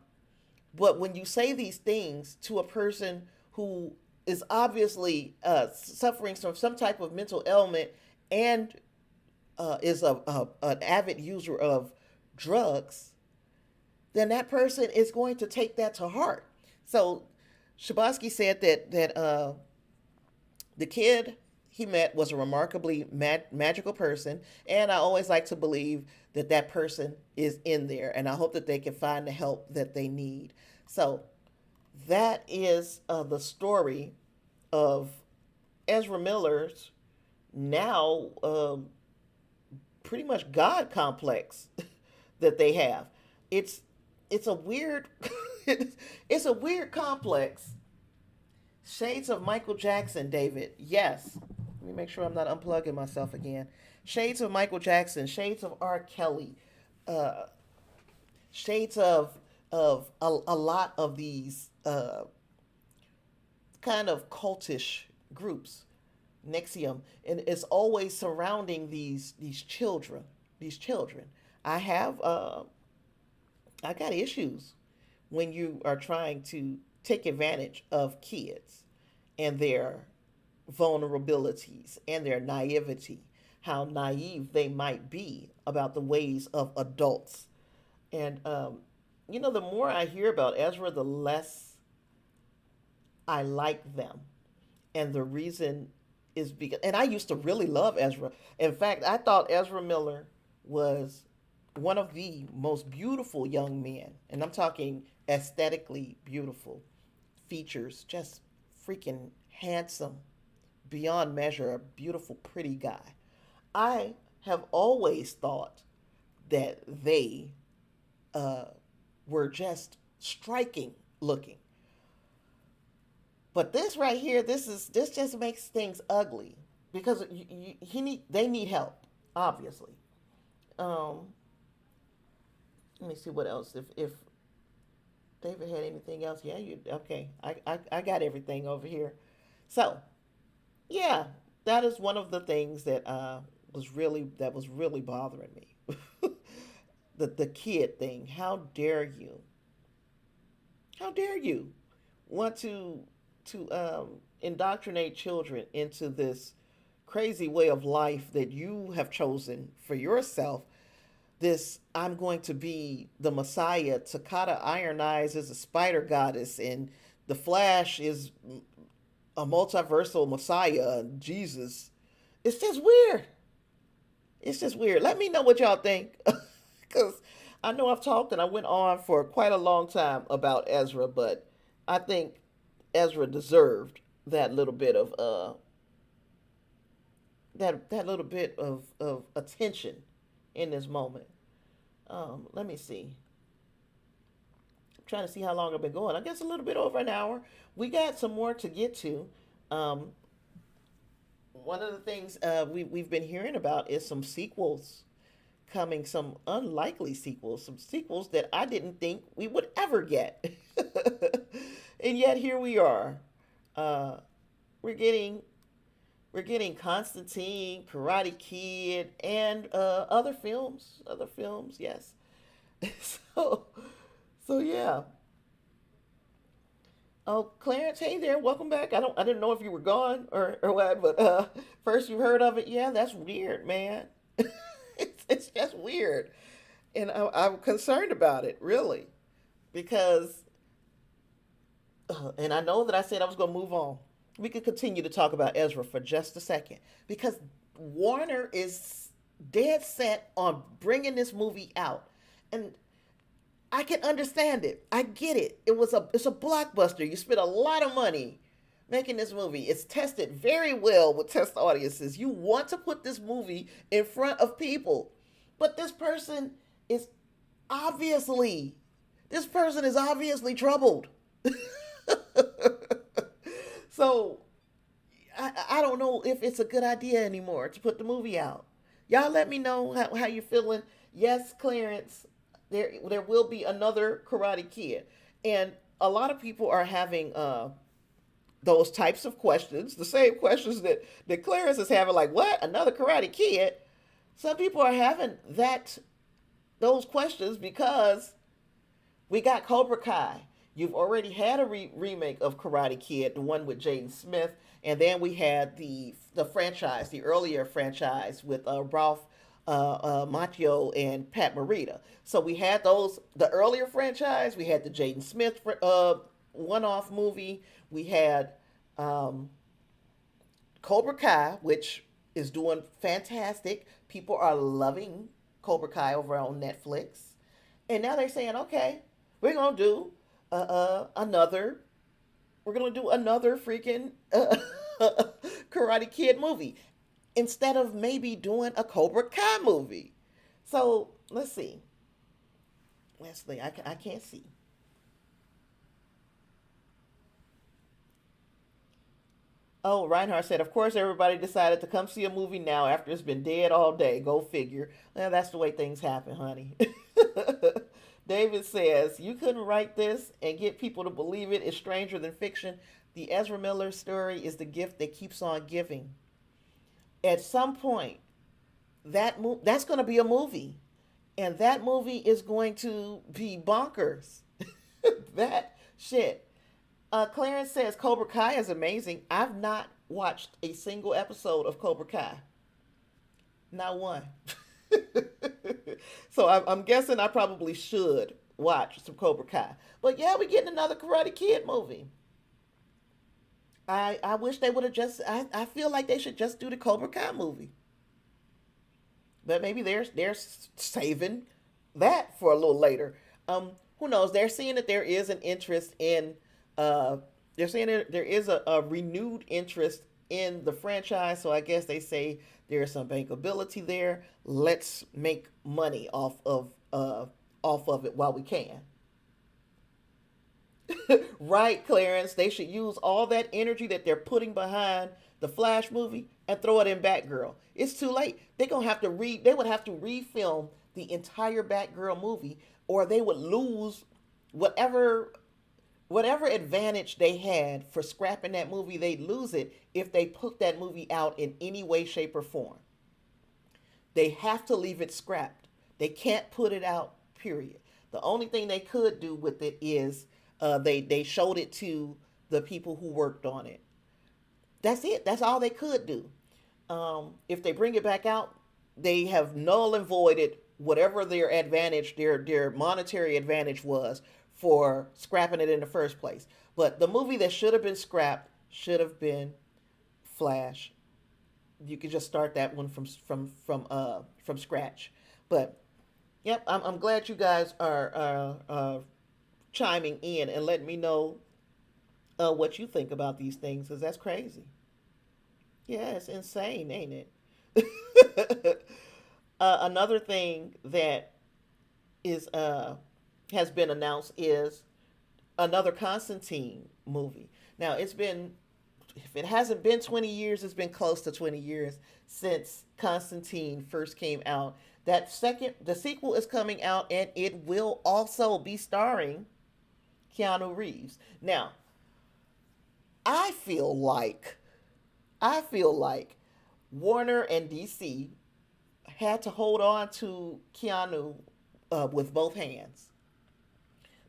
but when you say these things to a person who is obviously suffering from some type of mental ailment and is an avid user of drugs, then that person is going to take that to heart. So Chbosky said that the kid he met was a remarkably magical person, and I always like to believe that that person is in there, and I hope that they can find the help that they need. So that is the story of Ezra Miller's now pretty much God complex that they have. It's a weird it's a weird complex. Shades of Michael Jackson, David. Yes. Let me make sure I'm not unplugging myself again. Shades of Michael Jackson, shades of R. Kelly, shades of a lot of these kind of cultish groups. NXIVM, and it's always surrounding these children. I got issues when you are trying to take advantage of kids and their vulnerabilities and their naivety, how naive they might be about the ways of adults. And the more I hear about Ezra, the less I like them. And the reason is because, and I used to really love Ezra. In fact, I thought Ezra Miller was one of the most beautiful young men. And I'm talking aesthetically beautiful. Features, just freaking handsome, beyond measure, a beautiful, pretty guy. I have always thought that they were just striking looking. But this right here, this just makes things ugly because they need help, obviously. Let me see what else. If David had anything else, okay. I got everything over here. So, yeah, that is one of the things that was really bothering me. the kid thing. How dare you? How dare you want to indoctrinate children into this crazy way of life that you have chosen for yourself? This, I'm going to be the Messiah. Takata Iron Eyes is a spider goddess, and the Flash is a multiversal Messiah, Jesus. It's just weird. It's just weird. Let me know what y'all think, because I know I've talked and I went on for quite a long time about Ezra, but I think Ezra deserved that little bit of that little bit of attention in this moment. Let me see. I'm trying to see how long I've been going. I guess a little bit over an hour. We got some more to get to. One of the things we've been hearing about is some sequels coming, some unlikely sequels, some sequels that I didn't think we would ever get. And yet here we are. We're getting Constantine, Karate Kid, and other films, yes. So yeah. Oh, Clarence, hey there, welcome back. I didn't know if you were gone or what, but first you heard of it. Yeah, that's weird, man. it's just weird, and I'm concerned about it, really, because, and I know that I said I was going to move on. We could continue to talk about Ezra for just a second, because Warner is dead set on bringing this movie out, and I can understand it. I get it. It's a blockbuster. You spent a lot of money making this movie. It's tested very well with test audiences. You want to put this movie in front of people, but this person is obviously troubled. So I don't know if it's a good idea anymore to put the movie out. Y'all let me know how you're feeling. Yes, Clarence, there will be another Karate Kid. And a lot of people are having those types of questions, the same questions that Clarence is having, like, what? Another Karate Kid? Some people are having those questions because we got Cobra Kai. You've already had a remake of Karate Kid, the one with Jaden Smith, and then we had the franchise, the earlier franchise with Ralph Macchio and Pat Morita. So we had the earlier franchise. We had the Jaden Smith one-off movie. We had Cobra Kai, which is doing fantastic. People are loving Cobra Kai over on Netflix. And now they're saying, okay, we're going to do another freaking Karate Kid movie instead of maybe doing a Cobra Kai movie. So let's see. I can't see. Oh, Reinhardt said, of course everybody decided to come see a movie now after it's been dead all day. Go figure. Well, that's the way things happen, honey. David says, you couldn't write this and get people to believe it is stranger than fiction. The Ezra Miller story is the gift that keeps on giving. At some point, that's going to be a movie. And that movie is going to be bonkers. That shit. Clarence says, Cobra Kai is amazing. I've not watched a single episode of Cobra Kai. Not one. So I'm guessing I probably should watch some Cobra Kai. But yeah, we're getting another Karate Kid movie. I wish they would have I feel like they should just do the Cobra Kai movie. But maybe they're saving that for a little later. Who knows? They're seeing that there is an interest in they're saying there is a renewed interest in the franchise, so I guess they say there's some bankability there. Let's make money off of it while we can. Right, Clarence? They should use all that energy that they're putting behind the Flash movie and throw it in Batgirl. It's too late. They would have to refilm the entire Batgirl movie, or they would lose whatever advantage they had for scrapping that movie. They'd lose it if they put that movie out in any way, shape, or form. They have to leave it scrapped. They can't put it out, period. The only thing they could do with it is they showed it to the people who worked on it. That's it. That's all they could do. If they bring it back out, they have null and voided whatever their advantage, their monetary advantage was for scrapping it in the first place. But the movie that should have been scrapped should have been Flash. You could just start that one from scratch. But yep, I'm glad you guys are chiming in and letting me know what you think about these things, because that's crazy. Yeah, it's insane, ain't it? Another thing that is has been announced is another Constantine movie. Now, if it hasn't been 20 years, it's been close to 20 years since Constantine first came out. The sequel is coming out, and it will also be starring Keanu Reeves. Now, I feel like Warner and DC had to hold on to Keanu with both hands.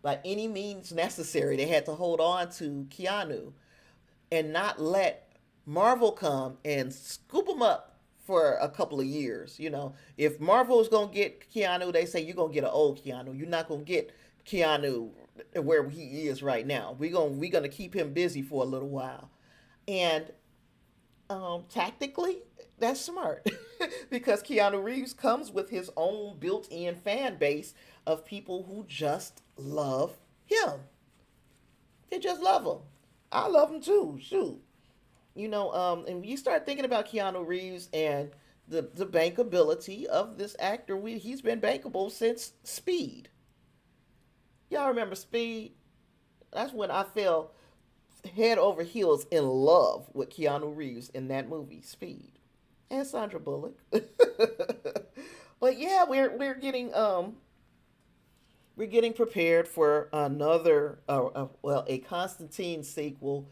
By any means necessary, they had to hold on to Keanu and not let Marvel come and scoop him up for a couple of years. You know, if Marvel is going to get Keanu, they say you're going to get an old Keanu. You're not going to get Keanu where he is right now. We're going to keep him busy for a little while. And tactically, that's smart because Keanu Reeves comes with his own built-in fan base of people who just love him. They just love him. I love him too. Shoot. And you start thinking about Keanu Reeves and the bankability of this actor. He's been bankable since Speed. Y'all remember Speed? That's when I fell head over heels in love with Keanu Reeves in that movie, Speed, and Sandra Bullock. But yeah, we're getting prepared for another, a Constantine sequel,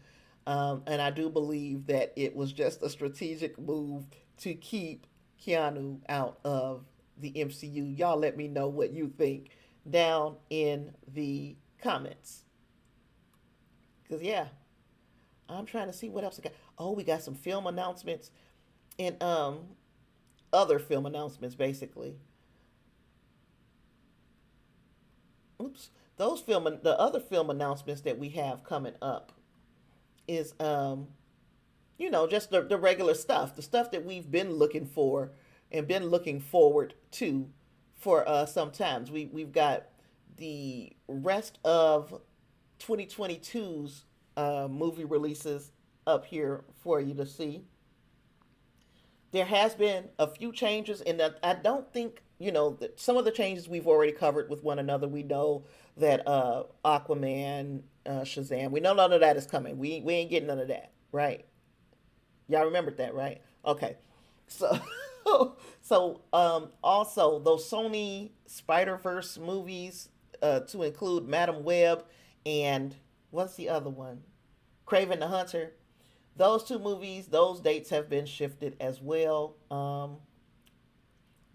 and I do believe that it was just a strategic move to keep Keanu out of the MCU. Y'all let me know what you think down in the comments. Because, yeah, I'm trying to see what else I got. Oh, we got some film announcements and other film announcements, basically. Oops. The other film announcements that we have coming up is, just the regular stuff, the stuff that we've been looking for and been looking forward to for some times. We've got the rest of 2022's movie releases up here for you to see. There has been a few changes, and I don't think, that some of the changes we've already covered with one another. We know that Aquaman, Shazam, we know none of that is coming. We ain't getting none of that, right? Y'all remembered that, right? Okay. So, also those Sony Spider-Verse movies, to include Madam Web and what's the other one? Kraven the Hunter. Those two movies, those dates have been shifted as well.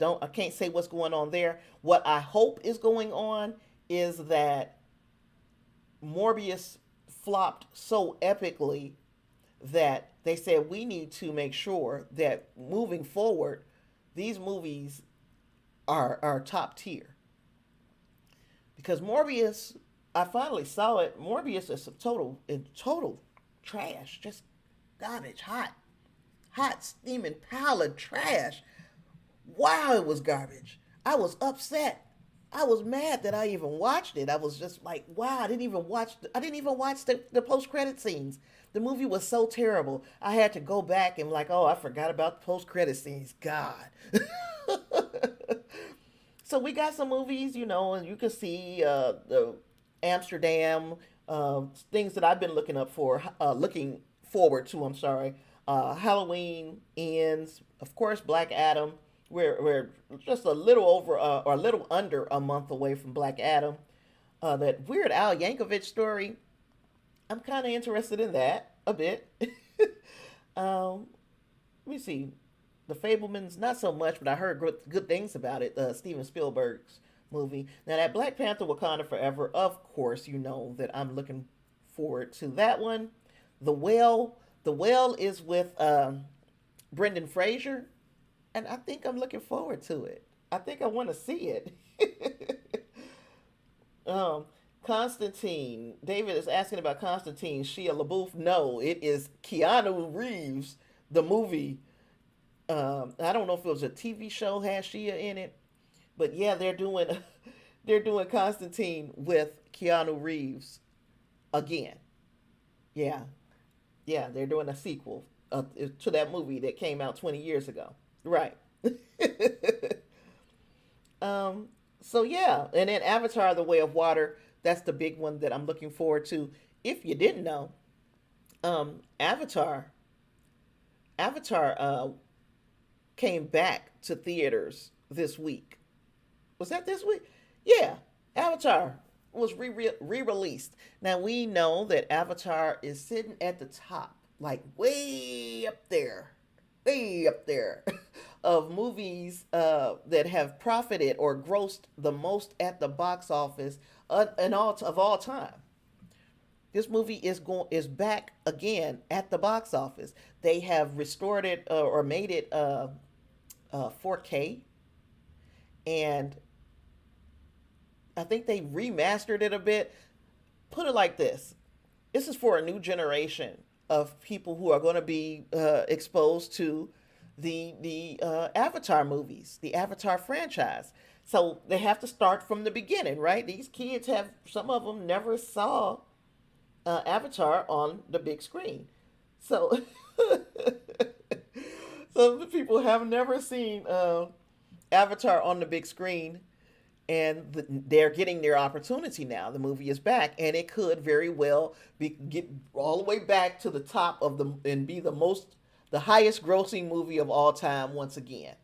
I can't say what's going on there. What I hope is going on is that Morbius flopped so epically that they said we need to make sure that moving forward, these movies are top tier. Because Morbius, I finally saw it. Morbius is total trash, just garbage, hot steaming pile of trash. Wow, it was garbage. I was upset. I was mad that I even watched it. I was just like, wow, I didn't even watch the post-credit scenes. The movie was so terrible. I had to go back and like, oh, I forgot about the post-credit scenes. God. So we got some movies, and you can see the Amsterdam, things that I've been looking forward to. I'm sorry. Halloween ends. Of course, Black Adam. We're just a little over or a little under a month away from Black Adam. That Weird Al Yankovic story, I'm kind of interested in that a bit. Let me see. The Fablemans, not so much, but I heard good things about it. Steven Spielberg's movie. Now that Black Panther Wakanda Forever, of course, you know that I'm looking forward to that one. The Whale is with Brendan Fraser. And I think I'm looking forward to it. I think I want to see it. Constantine. David is asking about Constantine. Shia LaBeouf. No, it is Keanu Reeves, the movie. I don't know if it was a TV show had Shia in it. But yeah, they're doing Constantine with Keanu Reeves again. Yeah, they're doing a sequel to that movie that came out 20 years ago. Right. So yeah, and then Avatar: The Way of Water, that's the big one that I'm looking forward to. If you didn't know, Avatar came back to theaters this week. Was that this week? Yeah, Avatar was re-released. Now we know that Avatar is sitting at the top, like way up there of movies that have profited or grossed the most at the box office of all time. This movie is back again at the box office. They have restored it or made it 4K, and I think they remastered it a bit. Put it like this: this is for a new generation of people who are going to be exposed to the Avatar movies, the Avatar franchise. So they have to start from the beginning, right? These kids some of them never saw Avatar on the big screen. So, some people have never seen Avatar on the big screen, and they're getting their opportunity now. The movie is back, and it could very well get all the way back to the top of and be the highest grossing movie of all time once again.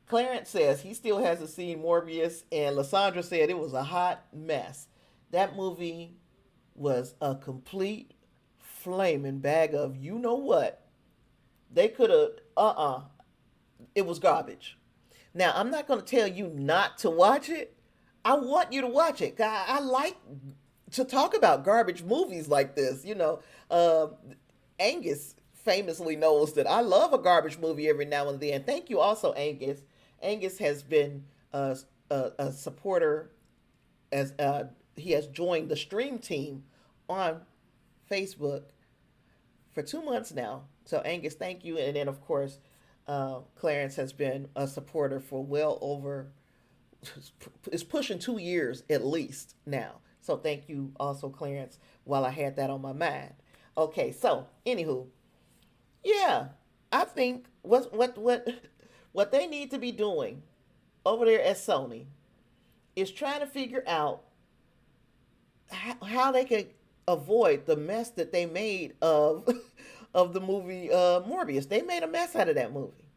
Clarence says he still hasn't seen Morbius, and Lysandra said it was a hot mess. That movie was a complete flaming bag of you know what. They could have, it was garbage. Now, I'm not going to tell you not to watch it. I want you to watch it. I like to talk about garbage movies like this. You know, Angus famously knows that I love a garbage movie every now and then. Thank you also, Angus. Angus has been a supporter as he has joined the stream team on Facebook for 2 months now. So Angus, thank you. And then of course, Clarence has been a supporter for well over, it's pushing 2 years at least now. So thank you also, Clarence, while I had that on my mind. Okay, so anywho, yeah, I think what they need to be doing over there at Sony is trying to figure out how they could avoid the mess that they made of the movie Morbius. They made a mess out of that movie.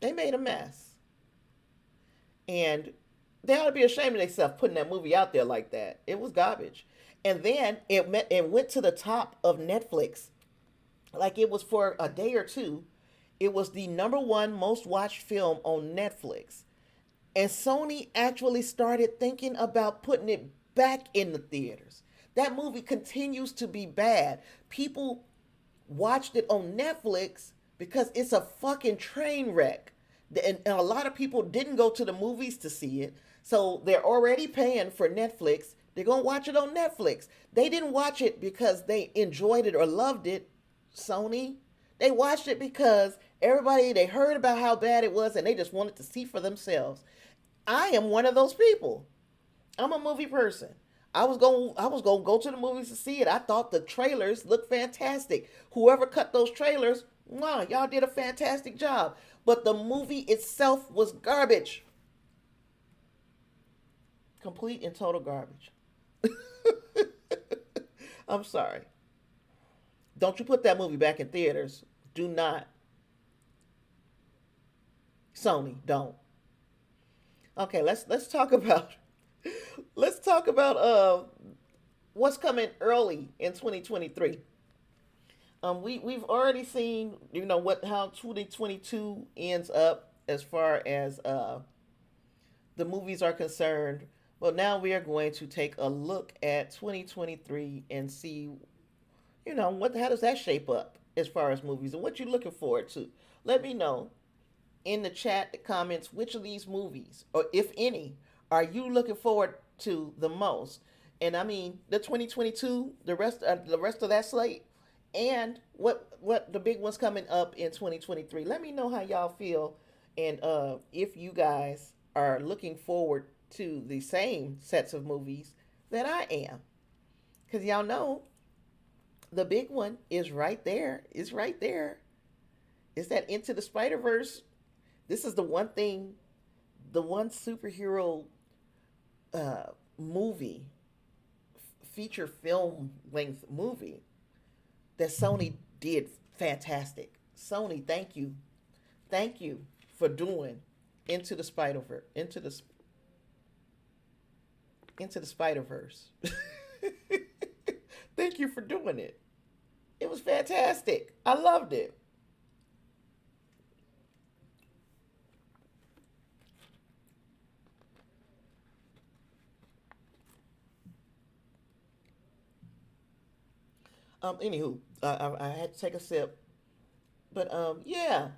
They made a mess. And they ought to be ashamed of themselves putting that movie out there like that. It was garbage. And then it went to the top of Netflix. Like it was for a day or two. It was the #1 most watched film on Netflix. And Sony actually started thinking about putting it back in the theaters. That movie continues to be bad. People watched it on Netflix because it's a fucking train wreck. And a lot of people didn't go to the movies to see it. So they're already paying for Netflix. They're going to watch it on Netflix. They didn't watch it because they enjoyed it or loved it, Sony. They watched it because they heard about how bad it was and they just wanted to see for themselves. I am one of those people. I'm a movie person. I was going to go to the movies to see it. I thought the trailers looked fantastic. Whoever cut those trailers, wow, y'all did a fantastic job. But the movie itself was garbage. Complete and total garbage. I'm sorry. Don't you put that movie back in theaters. Do not. Sony, don't. Okay, let's talk about what's coming early in 2023. We've already seen, you know, how 2022 ends up as far as the movies are concerned. Well, now we are going to take a look at 2023 and see, you know, how does that shape up as far as movies and what you're looking forward to. Let me know in the chat, the comments, which of these movies, or if any, are you looking forward to the most? And I mean, the 2022, the rest of that slate, and what the big ones coming up in 2023. Let me know how y'all feel, and if you guys are looking forward to the same sets of movies that I am, because y'all know the big one is right there. It's right there. It's that Into the Spider-Verse. This is the one superhero movie, feature film length movie that Sony did fantastic. Sony, thank you. Thank you for doing Into the Spider-Verse. Into the Spider-Verse. Thank you for doing it. It was fantastic. I loved it. Anywho, I had to take a sip, but yeah,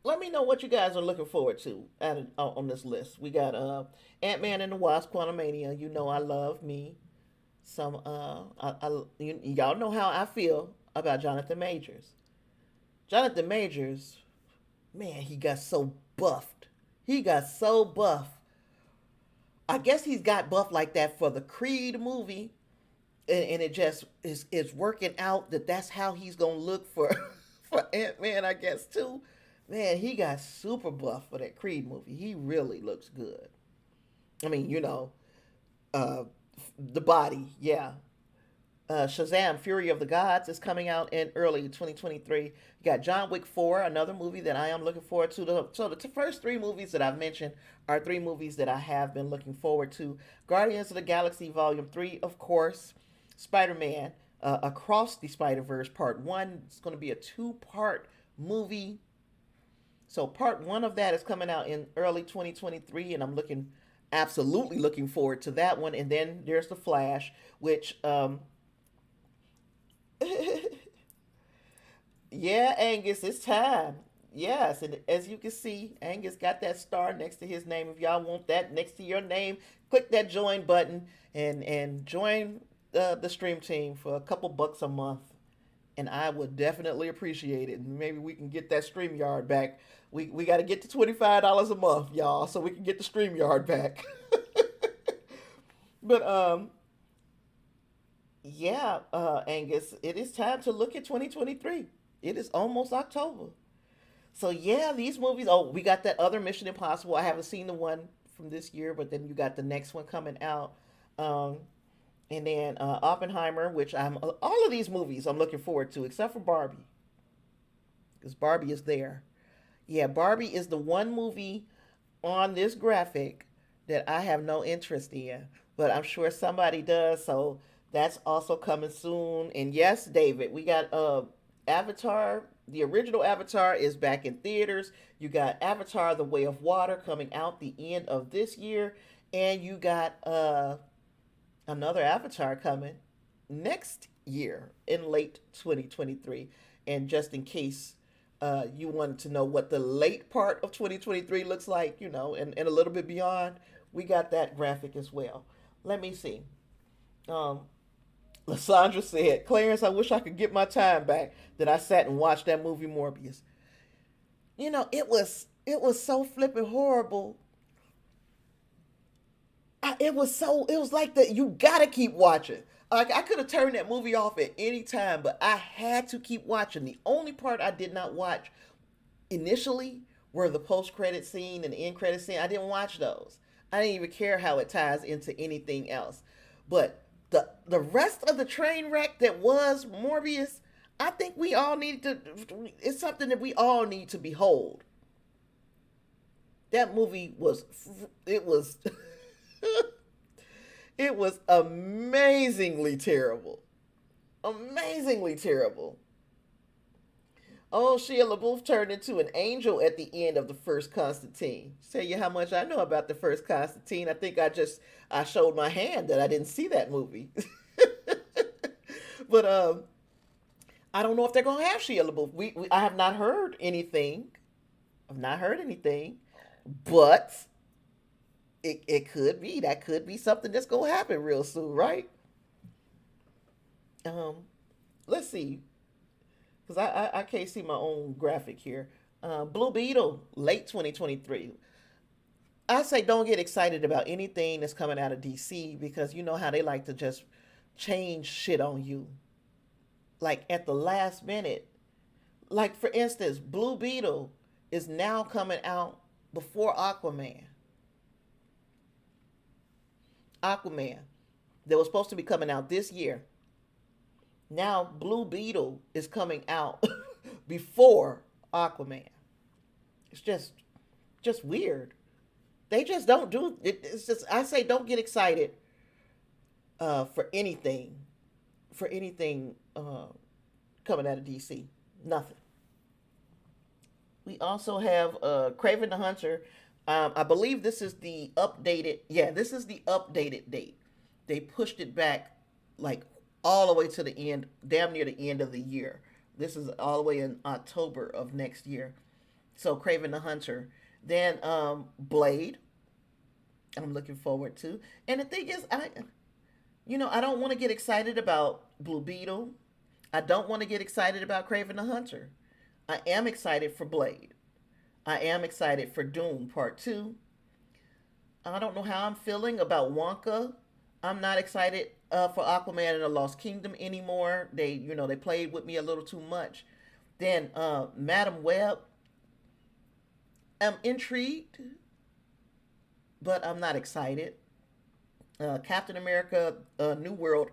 let me know what you guys are looking forward to on this list. We got Ant-Man and the Wasp: Quantumania. You know I love me some. Y'all know how I feel about Jonathan Majors. Jonathan Majors, man, he got so buffed. He got so buff. I guess he's got buff like that for the Creed movie. and it just is working out that that's how he's gonna look for for Ant-Man, I guess too. Man, he got super buff for that Creed movie. He really looks good. I mean, the body, yeah. Shazam! Fury of the Gods is coming out in early 2023. You got John Wick 4, another movie that I am looking forward to. So the first three movies that I've mentioned are three movies that I have been looking forward to. Guardians of the Galaxy Volume 3, of course. Spider-Man, Across the Spider-Verse Part 1. It's going to be a two-part movie. So part 1 of that is coming out in early 2023, and I'm absolutely looking forward to that one. And then there's The Flash, which... yeah, Angus, it's time. Yes, and as you can see, Angus got that star next to his name. If y'all want that next to your name, click that join button and join the stream team for a couple bucks a month. And I would definitely appreciate it. Maybe we can get that StreamYard back. We got to get to $25 a month, y'all, so we can get the StreamYard back. But yeah, Angus, it is time to look at 2023. It is almost October. So yeah, these movies. Oh, we got that other Mission Impossible. I haven't seen the one from this year, but then you got the next one coming out. And then Oppenheimer, which all of these movies I'm looking forward to, except for Barbie. Because Barbie is there. Yeah, Barbie is the one movie on this graphic that I have no interest in. But I'm sure somebody does, so that's also coming soon. And yes, David, we got Avatar. The original Avatar is back in theaters. You got Avatar: The Way of Water coming out the end of this year. And you got another Avatar coming next year in late 2023. And just in case you wanted to know what the late part of 2023 looks like, and a little bit beyond, we got that graphic as well. Let me see. Lysandra said, Clarence, I wish I could get my time back that I sat and watched that movie Morbius. It was so flipping horrible. It was like that. You gotta keep watching. Like, I could have turned that movie off at any time, but I had to keep watching. The only part I did not watch initially were the post-credit scene and the end-credit scene. I didn't watch those. I didn't even care how it ties into anything else. But the rest of the train wreck that was Morbius, I think we all need to, it's something that we all need to behold. That movie it was amazingly terrible. Amazingly terrible. Oh, Shia LaBeouf turned into an angel at the end of the first Constantine. Tell you how much I know about the first Constantine. I think I showed my hand that I didn't see that movie. But I don't know if they're gonna have Shia LaBeouf. I have not heard anything. I've not heard anything, but it could be. That could be something that's gonna happen real soon, right? Let's see. Because I can't see my own graphic here. Blue Beetle, late 2023. I say don't get excited about anything that's coming out of DC, because you know how they like to just change shit on you. Like at the last minute. Like, for instance, Blue Beetle is now coming out before Aquaman. Aquaman, that was supposed to be coming out this year. Now Blue Beetle is coming out before Aquaman. It's just weird. They just don't do it. It's just, I say don't get excited for anything coming out of DC. Nothing. We also have Kraven the Hunter. I believe this is the updated. Yeah, this is the updated date. They pushed it back like all the way to the end, damn near the end of the year. This is all the way in October of next year. So Kraven the Hunter. Then Blade, I'm looking forward to. And the thing is, I don't want to get excited about Blue Beetle. I don't want to get excited about Kraven the Hunter. I am excited for Blade. I am excited for Doom Part 2. I don't know how I'm feeling about Wonka. I'm not excited for Aquaman and the Lost Kingdom anymore. They played with me a little too much. Then Madam Web, I'm intrigued, but I'm not excited. Captain America, New World,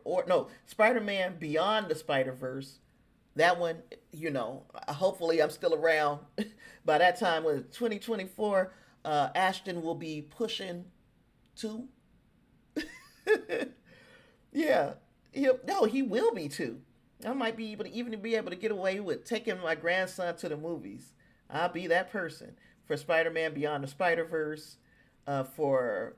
Spider-Man Beyond the Spider-Verse. That one, hopefully I'm still around by that time. With 2024, Ashton will be pushing 2. Yeah, he will be 2. I might be able to get away with taking my grandson to the movies. I'll be that person for Spider-Man Beyond the Spider-Verse, for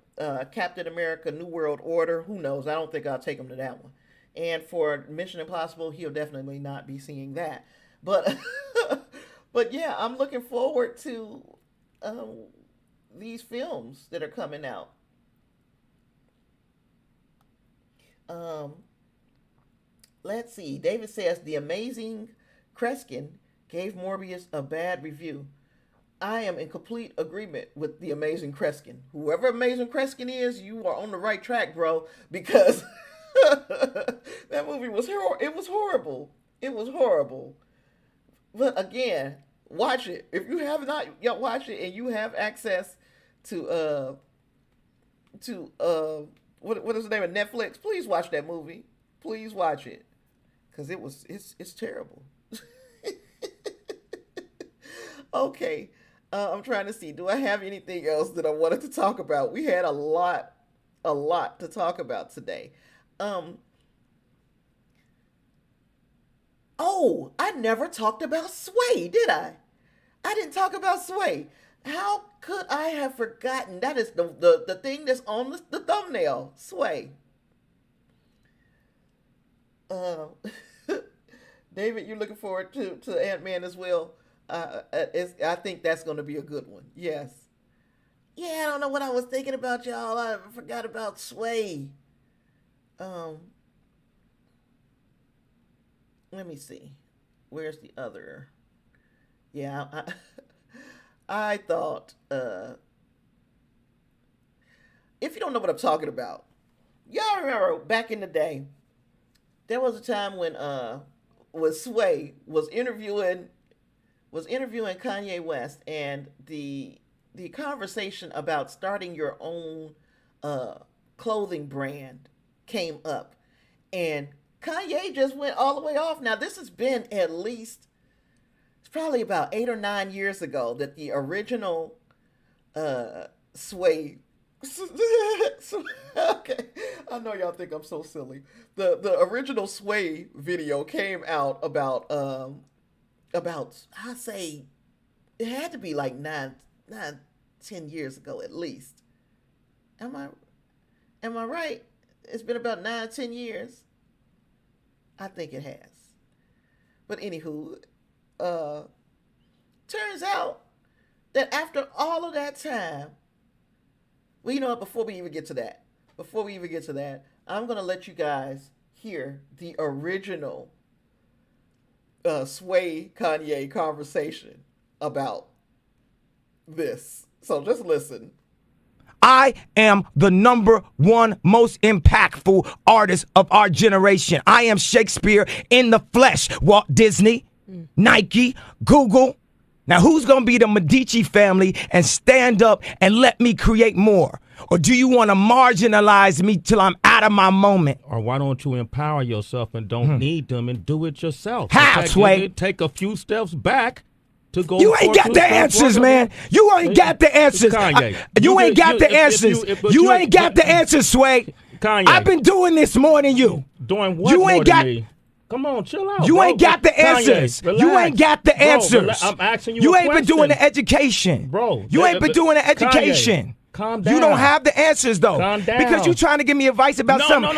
Captain America New World Order. Who knows? I don't think I'll take him to that one. And for Mission Impossible, he'll definitely not be seeing that. But but yeah, I'm looking forward to these films that are coming out. Let's see. David says The Amazing Kreskin gave Morbius a bad review. I am in complete agreement with The Amazing Kreskin. Whoever Amazing Kreskin is, you are on the right track, bro. Because that movie was horrible. It was horrible. But again, watch it. If you have not yet watched it and you have access to what is the name of Netflix, please watch that movie. Please watch it. Because it's terrible. Okay. I'm trying to see. Do I have anything else that I wanted to talk about? We had a lot to talk about today. Oh, I never talked about Sway, did I? I didn't talk about Sway. How could I have forgotten? That is the thing that's on the thumbnail, Sway. David, you're looking forward to Ant-Man as well. I think that's going to be a good one. Yes. Yeah, I don't know what I was thinking about, y'all. I forgot about Sway. Let me see. Where's the other? Yeah, I thought, if you don't know what I'm talking about, y'all remember back in the day, there was a time when Sway was interviewing Kanye West, and the conversation about starting your own clothing brand came up, and Kanye just went all the way off. Now, this has been at least, it's probably about 8 or 9 years ago that the original Sway. Okay, I know y'all think I'm so silly. The original Sway video came out about I say it had to be like 9, 10 years ago at least. Am I right? It's been about 9, 10 years. I think it has. But anywho, turns out that after all of that time, well, you know what, before we even get to that, I'm going to let you guys hear the original Sway Kanye conversation about this. So just listen. I am the #1 most impactful artist of our generation. I am Shakespeare in the flesh. Walt Disney, Nike, Google. Now, who's going to be the Medici family and stand up and let me create more? Or do you want to marginalize me till I'm out of my moment? Or why don't you empower yourself and don't need them and do it yourself? How, Sway? Take a few steps back to go. You ain't got the answers, man. You ain't got the answers. Kanye. You ain't got the answers. You ain't got the answers, Sway. Kanye. I've been doing this more than you. Doing what you more ain't than got, me? Come on, chill out. You bro. ain't got the answers. Kanye, you ain't got the answers. I'm asking you. You a ain't been doing the education, bro. You ain't been doing the education. Kanye, calm down. You don't have the answers though, calm down. because you trying to give me advice about something.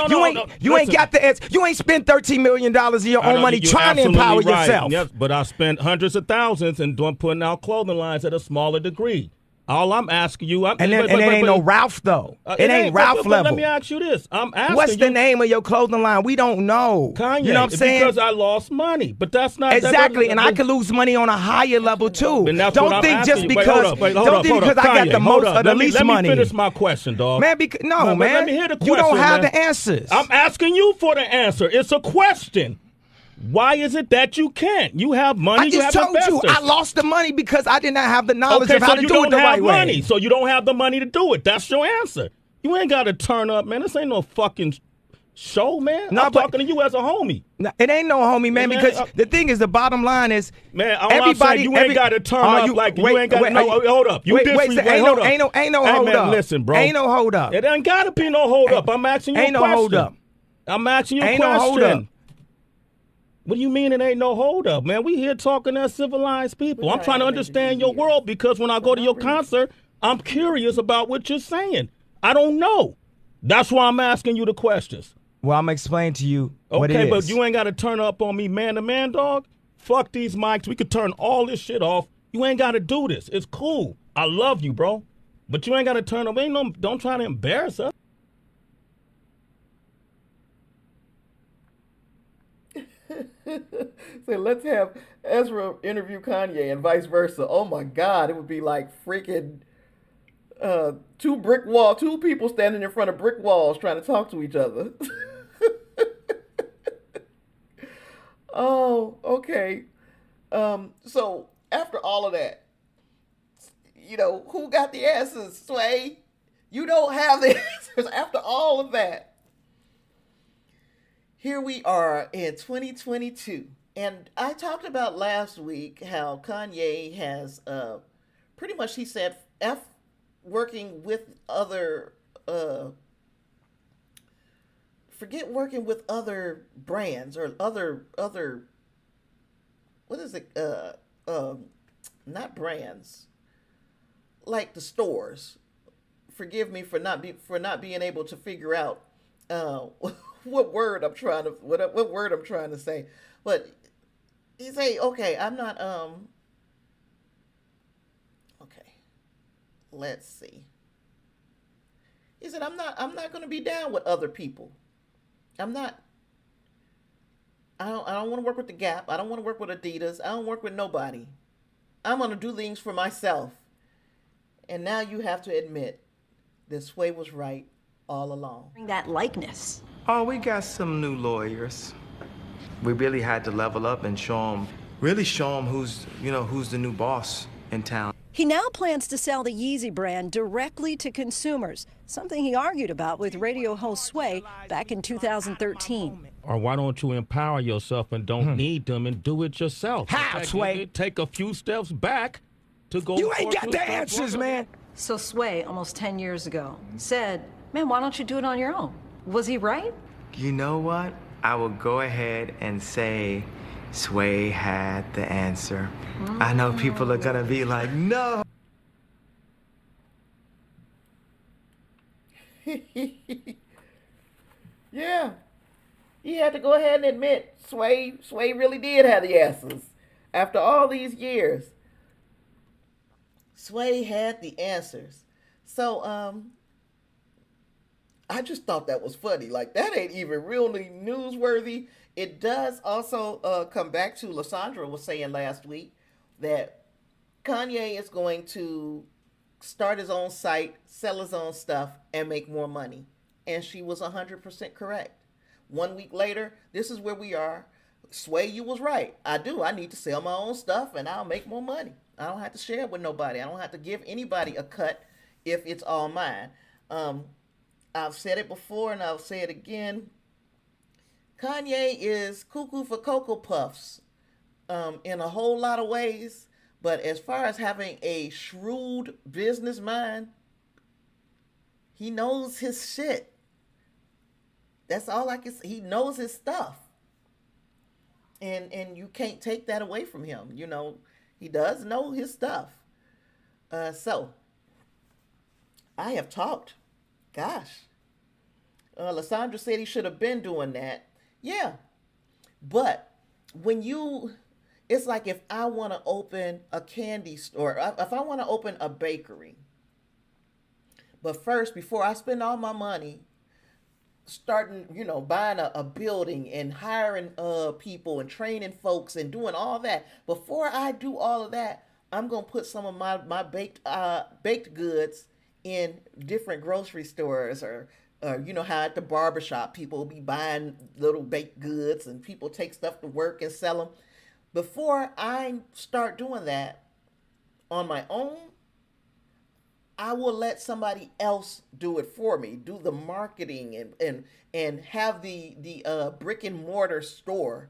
You ain't got the answer. You ain't spent $13 million of your own money trying to empower yourself. Yes, but I spent hundreds of thousands and putting out clothing lines at a smaller degree. All I'm asking you, and it ain't no Ralph though. It ain't Ralph level. Let me ask you this: I'm asking what's the name of your clothing line? We don't know. Kanye. You know what I'm saying? Because I lost money, but that's not exactly. And I could lose money on a higher level too. Don't think just because I got the most or the least money. Let me finish my question, dog. Man, man. Let me hear the question. You don't have man. the answers. I'm asking you for the answer. It's a question. Why is it that you can't? You have money. I just told you I lost the money because I did not have the knowledge of how to do it the right way. So you don't have the money to do it. That's your answer. You ain't got to turn up, man. This ain't no fucking show, man. I'm talking to you as a homie. No, it ain't no homie, man, because the thing is, the bottom line is, man, everybody, you ain't got to turn up like you ain't got no hold up. You hold up. Ain't no hold up. Listen, bro. Ain't no hold up. It ain't got to be no hold up. I'm asking you a question. Ain't no hold up. I'm asking you a question. Ain't no hold up. What do you mean it ain't no hold up, man? We here talking as civilized people. I'm trying to understand your world because when I go to your concert, I'm curious about what you're saying. I don't know. That's why I'm asking you the questions. Well, I'm explaining to you what it is. Okay, but you ain't got to turn up on me man to man, dog. Fuck these mics. We could turn all this shit off. You ain't got to do this. It's cool. I love you, bro. But you ain't got to turn up. Don't try to embarrass us. So let's have Ezra interview Kanye and vice versa. Oh my God, it would be like freaking two people standing in front of brick walls trying to talk to each other. Oh, okay. So after all of that, who got the answers, Sway? You don't have the answers after all of that. Here we are in 2022, and I talked about last week how Kanye has pretty much, he said, working with other, forget working with other brands or other, what is it, not brands, like the stores. Forgive me for not being able to figure out what word I'm trying to say, but he say, okay, I'm not okay, let's see. He said, I'm not going to be down with other people. I don't want to work with the Gap. I don't want to work with Adidas. I don't work with nobody. I'm going to do things for myself. And now you have to admit that Sway was right all along. That likeness. Oh, we got some new lawyers. We really had to level up and show them who's the new boss in town. He now plans to sell the Yeezy brand directly to consumers, something he argued about with radio host Sway back in 2013. Or why don't you empower yourself and don't need them and do it yourself? How, Sway? Take a few steps back to go. You ain't got the answers, man. So Sway, almost 10 years ago, said, man, why don't you do it on your own? Was he right? You know what? I will go ahead and say Sway had the answer. I know people are gonna be like, no. Yeah. He had to go ahead and admit Sway really did have the answers. After all these years, Sway had the answers. So, I just thought that was funny. Like, that ain't even really newsworthy. It does also come back to Lysandra was saying last week that Kanye is going to start his own site, sell his own stuff, and make more money. And she was 100% correct. 1 week later, this is where we are. Sway, you was right. I need to sell my own stuff, and I'll make more money. I don't have to share it with nobody. I don't have to give anybody a cut if it's all mine. I've said it before and I'll say it again. Kanye is cuckoo for Cocoa Puffs in a whole lot of ways. But as far as having a shrewd business mind, he knows his shit. That's all I can say. He knows his stuff. And you can't take that away from him. He does know his stuff. So, I have talked. Gosh. Lysandra said he should have been doing that. Yeah. But when It's like if I want to open a candy store, if I want to open a bakery. But first, before I spend all my money starting, buying a building and hiring people and training folks and doing all that, before I do all of that, I'm going to put some of my baked goods in different grocery stores, or how at the barbershop people will be buying little baked goods and people take stuff to work and sell them. Before I start doing that on my own, I will let somebody else do it for me, do the marketing and have the brick and mortar store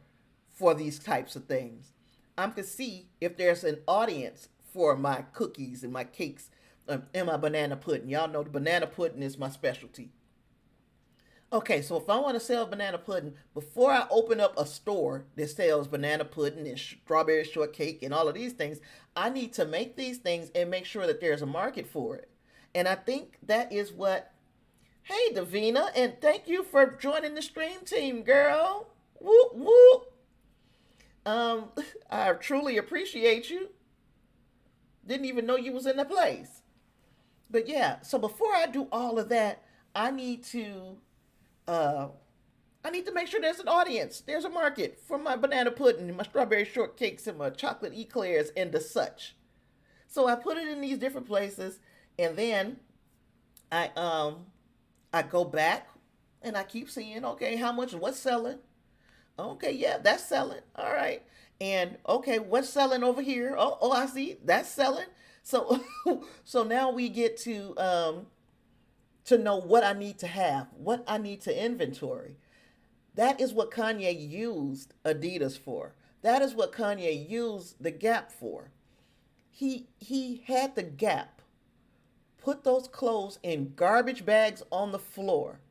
for these types of things. I can see if there's an audience for my cookies and my cakes and my banana pudding. Y'all know the banana pudding is my specialty. Okay, so if I want to sell banana pudding, before I open up a store that sells banana pudding and strawberry shortcake and all of these things, I need to make these things and make sure that there's a market for it. And I think that is what... Hey, Davina, and thank you for joining the stream team, girl. Whoop, whoop. I truly appreciate you. Didn't even know you was in the place. But yeah, so before I do all of that, I need to make sure there's an audience. There's a market for my banana pudding and my strawberry shortcakes and my chocolate eclairs and the such. So I put it in these different places, and then I go back and I keep seeing, okay, how much, what's selling? Okay, yeah, that's selling. All right. And okay, what's selling over here? Oh, I see, that's selling. So so now we get to know what I need to have, what I need to inventory. That is what Kanye used Adidas for. That is what Kanye used the Gap for. He had the Gap put those clothes in garbage bags on the floor,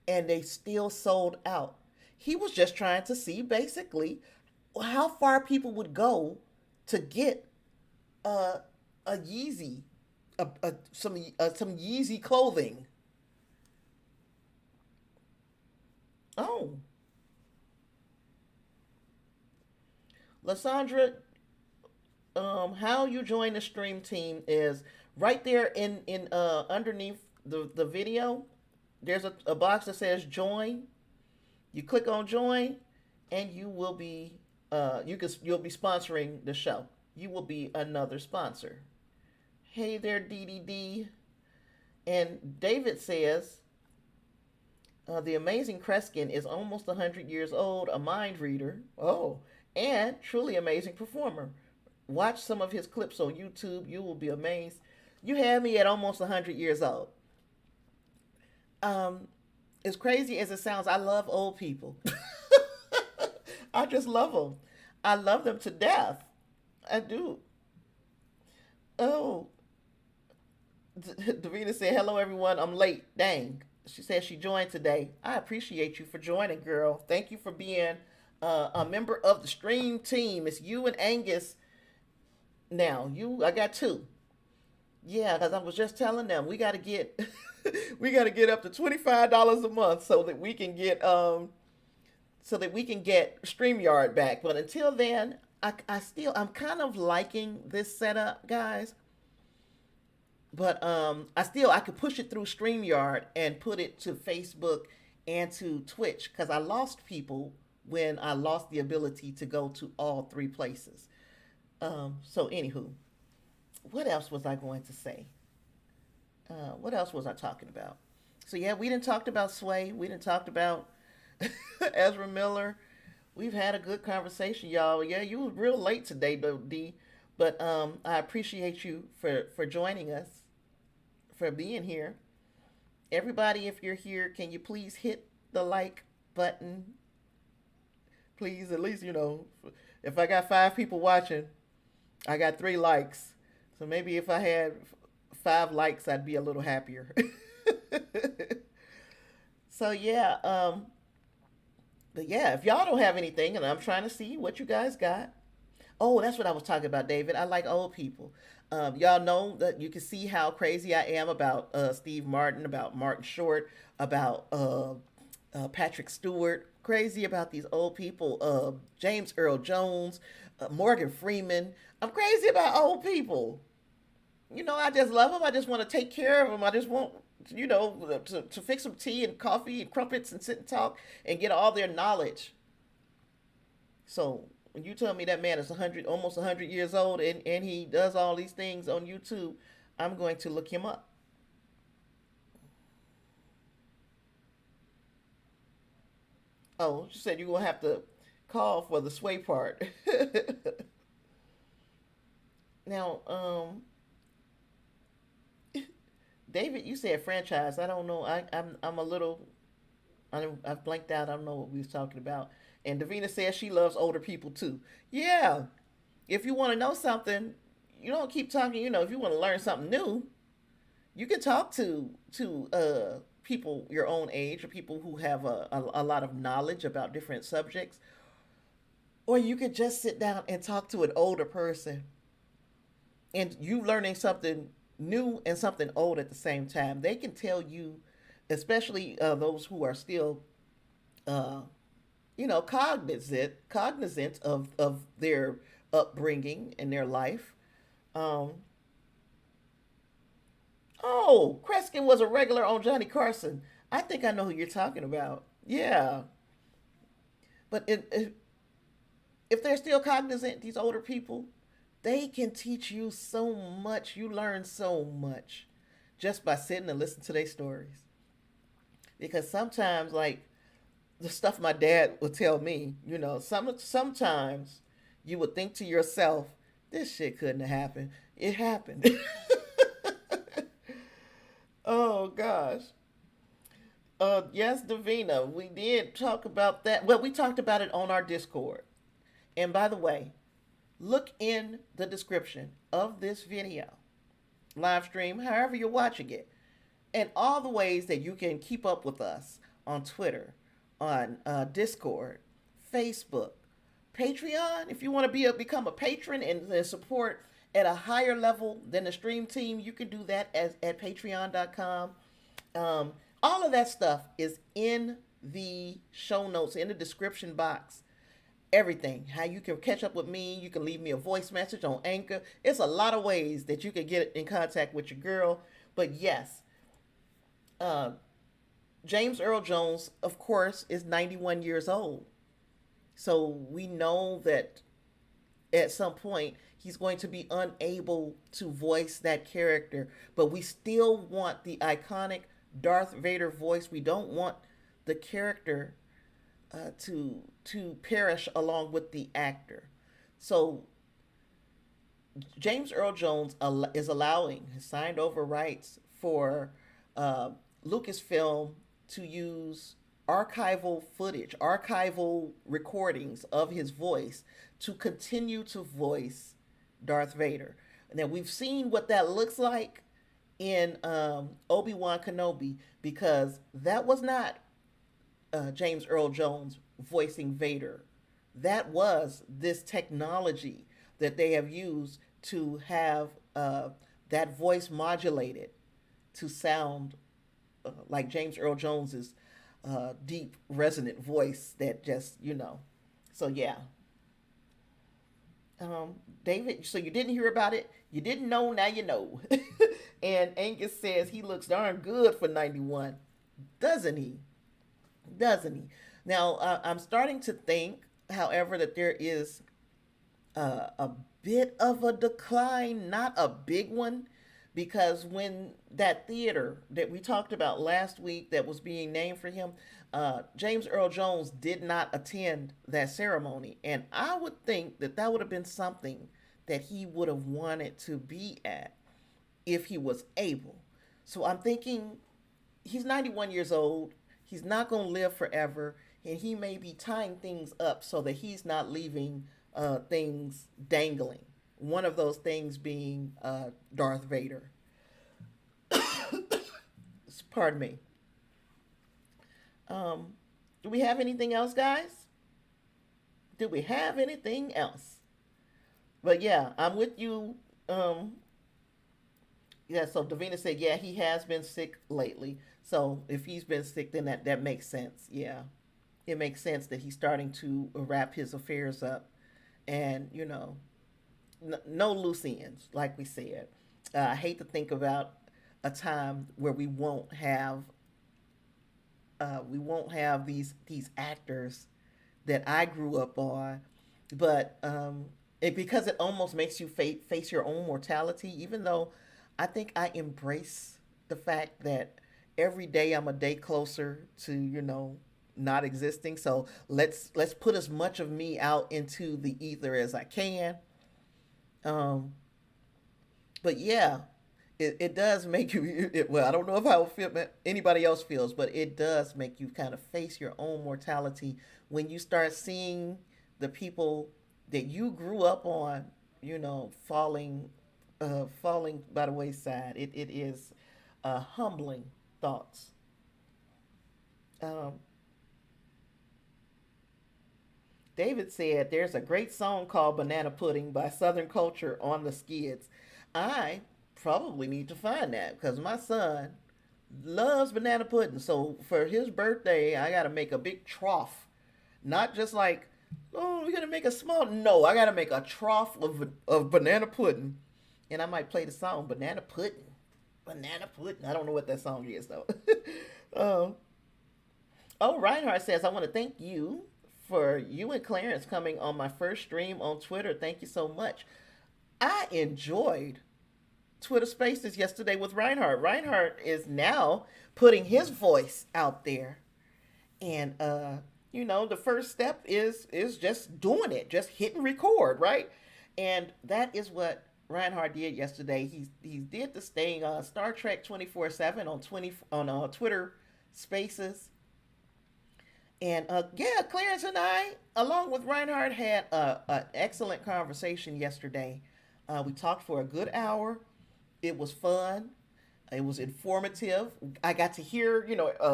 and they still sold out. He was just trying to see basically how far people would go to get a Yeezy, some Yeezy clothing. Oh, Lysandra, how you join the stream team is right there in underneath the video. There's a box that says join. You click on join, and you will be you'll be sponsoring the show. You will be another sponsor. Hey there, DDD. And David says, the amazing Kreskin is almost 100 years old, a mind reader. Oh, and truly amazing performer. Watch some of his clips on YouTube. You will be amazed. You had me at almost 100 years old. As crazy as it sounds, I love old people. I just love them. I love them to death. I do. Oh. Davina said, hello, everyone. I'm late. Dang. She said she joined today. I appreciate you for joining, girl. Thank you for being a member of the stream team. It's you and Angus now. I got two. Yeah, because I was just telling them we got to get up to $25 a month so that we can get StreamYard back. But until then, I'm kind of liking this setup, guys. But I could push it through StreamYard and put it to Facebook and to Twitch, because I lost people when I lost the ability to go to all three places. So anywho, what else was I going to say? What else was I talking about? So yeah, we didn't talk about Sway. We didn't talk about Ezra Miller. We've had a good conversation, y'all. Yeah, you were real late today, though, D. But I appreciate you for joining us, for being here. Everybody, if you're here, can you please hit the like button? Please, at least, if I got 5 people watching, I got 3 likes. So maybe if I had 5 likes, I'd be a little happier. So yeah, but yeah, if y'all don't have anything, and I'm trying to see what you guys got. Oh, that's what I was talking about, David. I like old people. Y'all know that you can see how crazy I am about Steve Martin, about Martin Short, about Patrick Stewart. Crazy about these old people. James Earl Jones, Morgan Freeman. I'm crazy about old people. I just love them. I just want to take care of them. I just want, to fix some tea and coffee and crumpets and sit and talk and get all their knowledge. So when you tell me that man is almost 100 years old and he does all these things on YouTube, I'm going to look him up. Oh, she said you're going to have to call for the sway part. Now, David, you said franchise. I don't know. I'm a little. I've blanked out. I don't know what we was talking about. And Davina says she loves older people too. Yeah. If you want to know something, you don't keep talking. If you want to learn something new, you can talk to people your own age or people who have a lot of knowledge about different subjects. Or you could just sit down and talk to an older person. And you learning something new and something old at the same time. They can tell you, especially those who are still, cognizant of their upbringing and their life. Kreskin was a regular on Johnny Carson. I think I know who you're talking about. Yeah. But if they're still cognizant, these older people, they can teach you so much. You learn so much just by sitting and listening to their stories. Because sometimes, like the stuff my dad would tell me, sometimes you would think to yourself, this shit couldn't have happened. It happened. Oh, gosh. Yes, Davina, we did talk about that. Well, we talked about it on our Discord. And by the way, look in the description of this video, live stream, however you're watching it, and all the ways that you can keep up with us on Twitter, on Discord, Facebook, Patreon. If you want to become a patron and support at a higher level than the stream team, you can do that at patreon.com. All of that stuff is in the show notes, in the description box. Everything, how you can catch up with me, you can leave me a voice message on Anchor. It's a lot of ways that you can get in contact with your girl. But yes, James Earl Jones, of course, is 91 years old. So we know that at some point he's going to be unable to voice that character, but we still want the iconic Darth Vader voice. We don't want the character to perish along with the actor. So James Earl Jones is allowing his signed over rights for Lucasfilm to use archival footage, archival recordings of his voice to continue to voice Darth Vader. Now we've seen what that looks like in Obi-Wan Kenobi, because that was not James Earl Jones voicing Vader. That was this technology that they have used to have that voice modulated to sound like James Earl Jones's deep, resonant voice that just, So, yeah. David, so you didn't hear about it. You didn't know, now you know. And Angus says he looks darn good for 91. Doesn't he? Now, I'm starting to think, however, that there is a bit of a decline, not a big one, because when that theater that we talked about last week that was being named for him, James Earl Jones did not attend that ceremony. And I would think that would have been something that he would have wanted to be at if he was able. So I'm thinking he's 91 years old. He's not going to live forever. And he may be tying things up so that he's not leaving things dangling. One of those things being Darth Vader. Pardon me. Do we have anything else, guys? Do we have anything else? But yeah, I'm with you. Yeah, so Davina said, yeah, he has been sick lately. So if he's been sick, then that makes sense. Yeah, it makes sense that he's starting to wrap his affairs up and no loose ends, like we said. I hate to think about a time where we won't have these actors that I grew up on, but because it almost makes you face your own mortality. Even though I think I embrace the fact that every day I'm a day closer to not existing. So let's put as much of me out into the ether as I can. But yeah, it does make you. Well, I don't know if I will feel anybody else feels, but it does make you kind of face your own mortality when you start seeing the people that you grew up on, falling by the wayside. It is humbling thoughts. David said, there's a great song called Banana Pudding by Southern Culture on the Skids. I probably need to find that because my son loves banana pudding. So for his birthday, I got to make a big trough. Not just like, oh, we're going to make a small. No, I got to make a trough of banana pudding. And I might play the song Banana Pudding. Banana Pudding. I don't know what that song is, though. Reinhardt says, I want to thank you for you and Clarence coming on my first stream on Twitter. Thank you so much. I enjoyed Twitter Spaces yesterday with Reinhardt. Reinhardt is now putting his voice out there. And, the first step is just doing it, just hitting record, right? And that is what Reinhardt did yesterday. He did this thing, Star Trek 24/7 on Twitter Spaces. And Clarence and I, along with Reinhardt, had an excellent conversation yesterday. We talked for a good hour. It was fun. It was informative. I got to hear,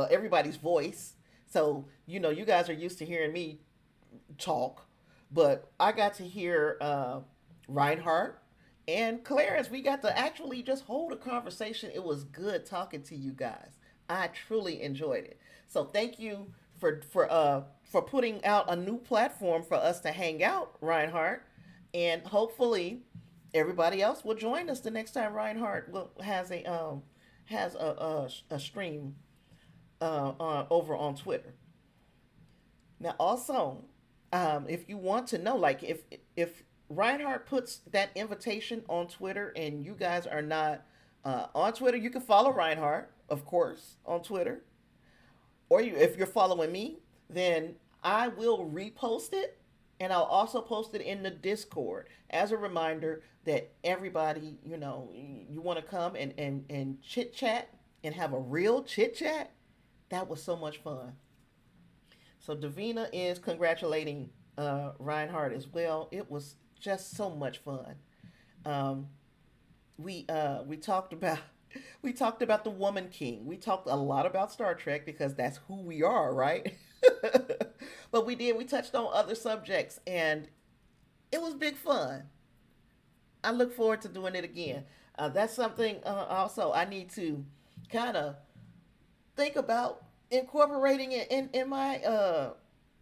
everybody's voice. So, you guys are used to hearing me talk. But I got to hear Reinhardt and Clarence. We got to actually just hold a conversation. It was good talking to you guys. I truly enjoyed it. So thank you for putting out a new platform for us to hang out, Reinhardt. And hopefully everybody else will join us the next time Reinhardt has a stream over on Twitter. Now, also, if you want to know, like if Reinhardt puts that invitation on Twitter and you guys are not on Twitter, you can follow Reinhardt, of course, on Twitter. Or if you're following me, then I will repost it. And I'll also post it in the Discord as a reminder that everybody, you want to come and chit chat and have a real chit chat. That was so much fun. So Davina is congratulating Reinhardt as well. It was just so much fun. We talked about the Woman King. We talked a lot about Star Trek because that's who we are, right? But we touched on other subjects and it was big fun. I look forward to doing it again. That's something also I need to kind of think about incorporating it in my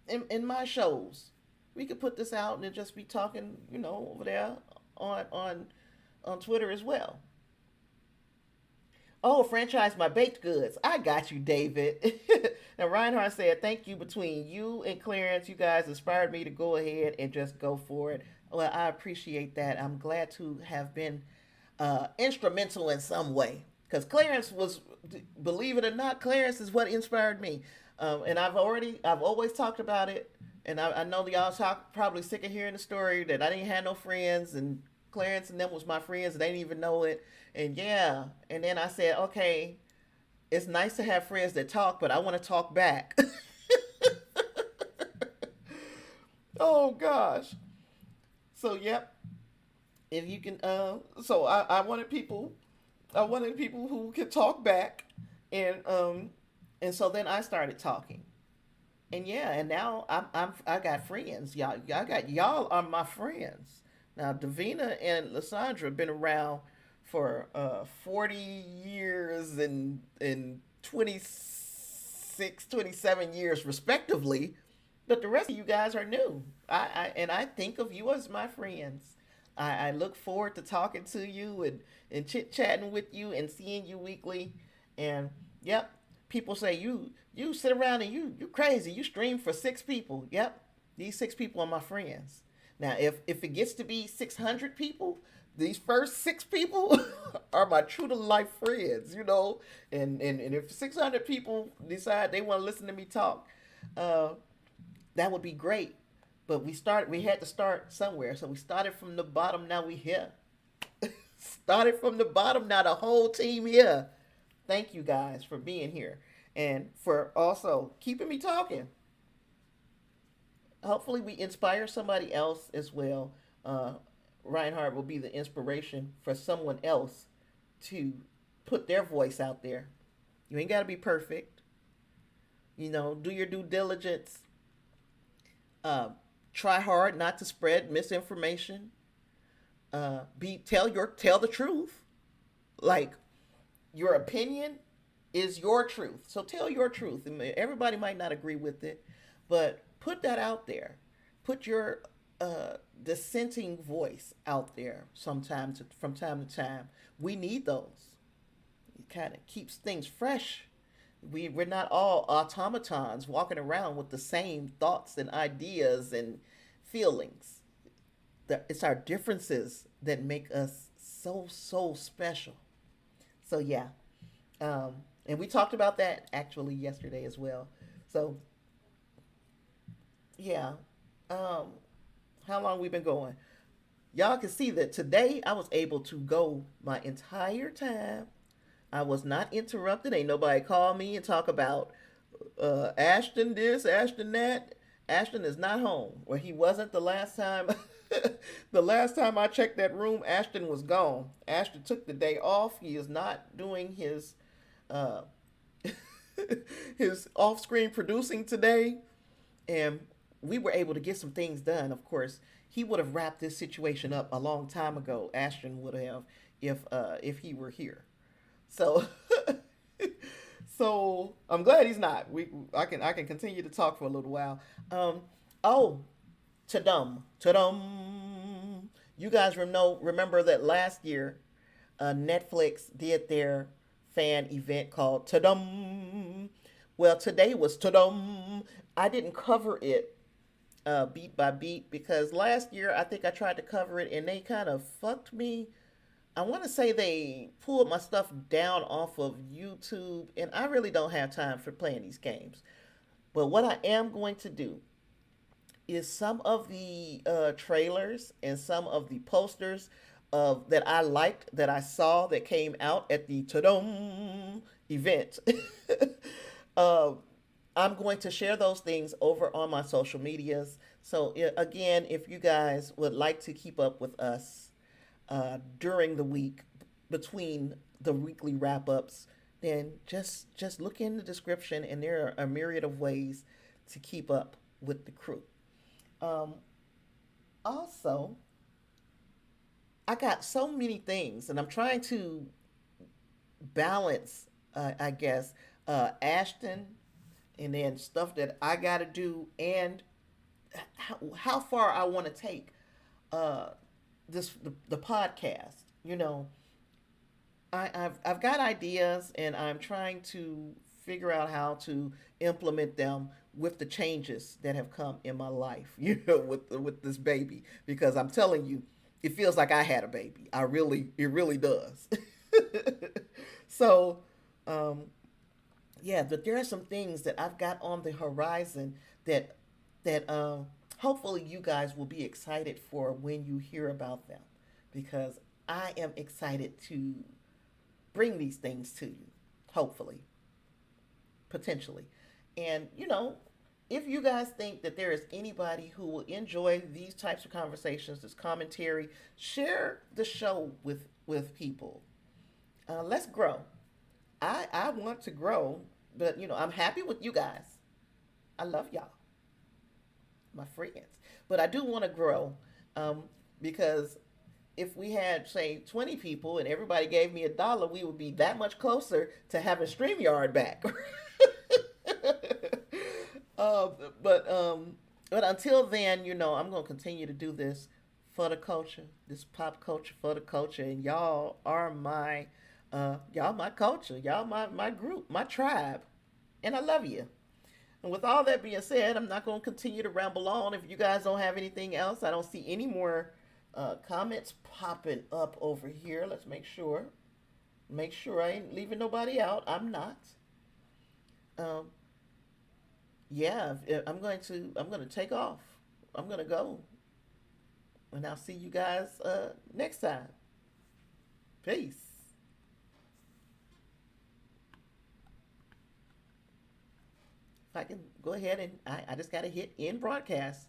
in my shows. We could put this out and just be talking, over there on Twitter as well. Oh, franchise my baked goods. I got you, David. Now, Reinhardt said, thank you. Between you and Clarence, you guys inspired me to go ahead and just go for it. Well, I appreciate that. I'm glad to have been instrumental in some way. Because Clarence was, believe it or not, Clarence is what inspired me. And I've always talked about it. And I know y'all probably sick of hearing the story that I didn't have no friends and Clarence and them was my friends and they didn't even know it. And and then I said, okay, it's nice to have friends that talk, but I want to talk back. Oh gosh. So yep. If you can, so I wanted people who could talk back, and so then I started talking, and and now I got friends, y'all are my friends. Now Davina and Lysandra have been around for 40 years and 26, 27 years respectively. But the rest of you guys are new. I think of you as my friends. I look forward to talking to you and chit chatting with you and seeing you weekly. And yep, people say you sit around and you crazy. You stream for 6 people. Yep, these 6 people are my friends. Now if it gets to be 600 people, these first 6 people are my true to life friends, you know. And if 600 people decide they want to listen to me talk, that would be great. But we had to start somewhere. So we started from the bottom, now we here. Started from the bottom, now the whole team here. Thank you guys for being here and for also keeping me talking. Hopefully we inspire somebody else as well. Reinhardt will be the inspiration for someone else to put their voice out there. You ain't got to be perfect. You know, do your due diligence. Try hard not to spread misinformation. Tell the truth. Like, your opinion is your truth. So tell your truth. Everybody might not agree with it, but put that out there. Put your dissenting voice out there from time to time. We need those. It kind of keeps things fresh. We're not all automatons walking around with the same thoughts and ideas and feelings. It's our differences that make us so special. So yeah, and we talked about that actually yesterday as well. So yeah, how long we been going? Y'all can see that today I was able to go my entire time. I was not interrupted. Ain't nobody call me and talk about Ashton this, Ashton that. Ashton is not home. Well, he wasn't the last time. The last time I checked that room, Ashton was gone. Ashton took the day off. He is not doing his his off-screen producing today. And we were able to get some things done. Of course, he would have wrapped this situation up a long time ago. Ashton would have if he were here. So so I'm glad he's not. I can continue to talk for a little while. Ta-dum. You guys remember that last year Netflix did their fan event called Ta-dum. Well, today was Ta-dum. I didn't cover it beat by beat because last year I think I tried to cover it and they kind of fucked me. I want to say they pulled my stuff down off of YouTube, and I really don't have time for playing these games. But what I am going to do is some of the trailers and some of the posters that I liked, that I saw, that came out at the Ta-dum event. I'm going to share those things over on my social medias. So again, if you guys would like to keep up with us during the week between the weekly wrap-ups, then just look in the description and there are a myriad of ways to keep up with the crew. Also, I got so many things and I'm trying to balance, I guess, Ashton and then stuff that I got to do and how far I want to take the podcast. You know, I've got ideas and I'm trying to figure out how to implement them with the changes that have come in my life, you know, with this baby, because I'm telling you, it feels like I had a baby. It really does. So, yeah, but there are some things that I've got on the horizon that hopefully you guys will be excited for when you hear about them, because I am excited to bring these things to you, hopefully, potentially. And, you know, if you guys think that there is anybody who will enjoy these types of conversations, this commentary, share the show with people. Let's grow. I want to grow, but, you know, I'm happy with you guys. I love y'all, my friends. But I do want to grow because if we had, say, 20 people and everybody gave me $1, we would be that much closer to having StreamYard back. But until then, I'm gonna continue to do this for the culture, this pop culture for the culture, and y'all are my culture, y'all my group, my tribe, and I love you. And with all that being said, I'm not gonna continue to ramble on. If you guys don't have anything else, I don't see any more comments popping up over here. Let's make sure I ain't leaving nobody out. I'm not. Yeah, I'm going to take off. I'm going to go. And I'll see you guys next time. Peace. If I can go ahead and I just got to hit end broadcast.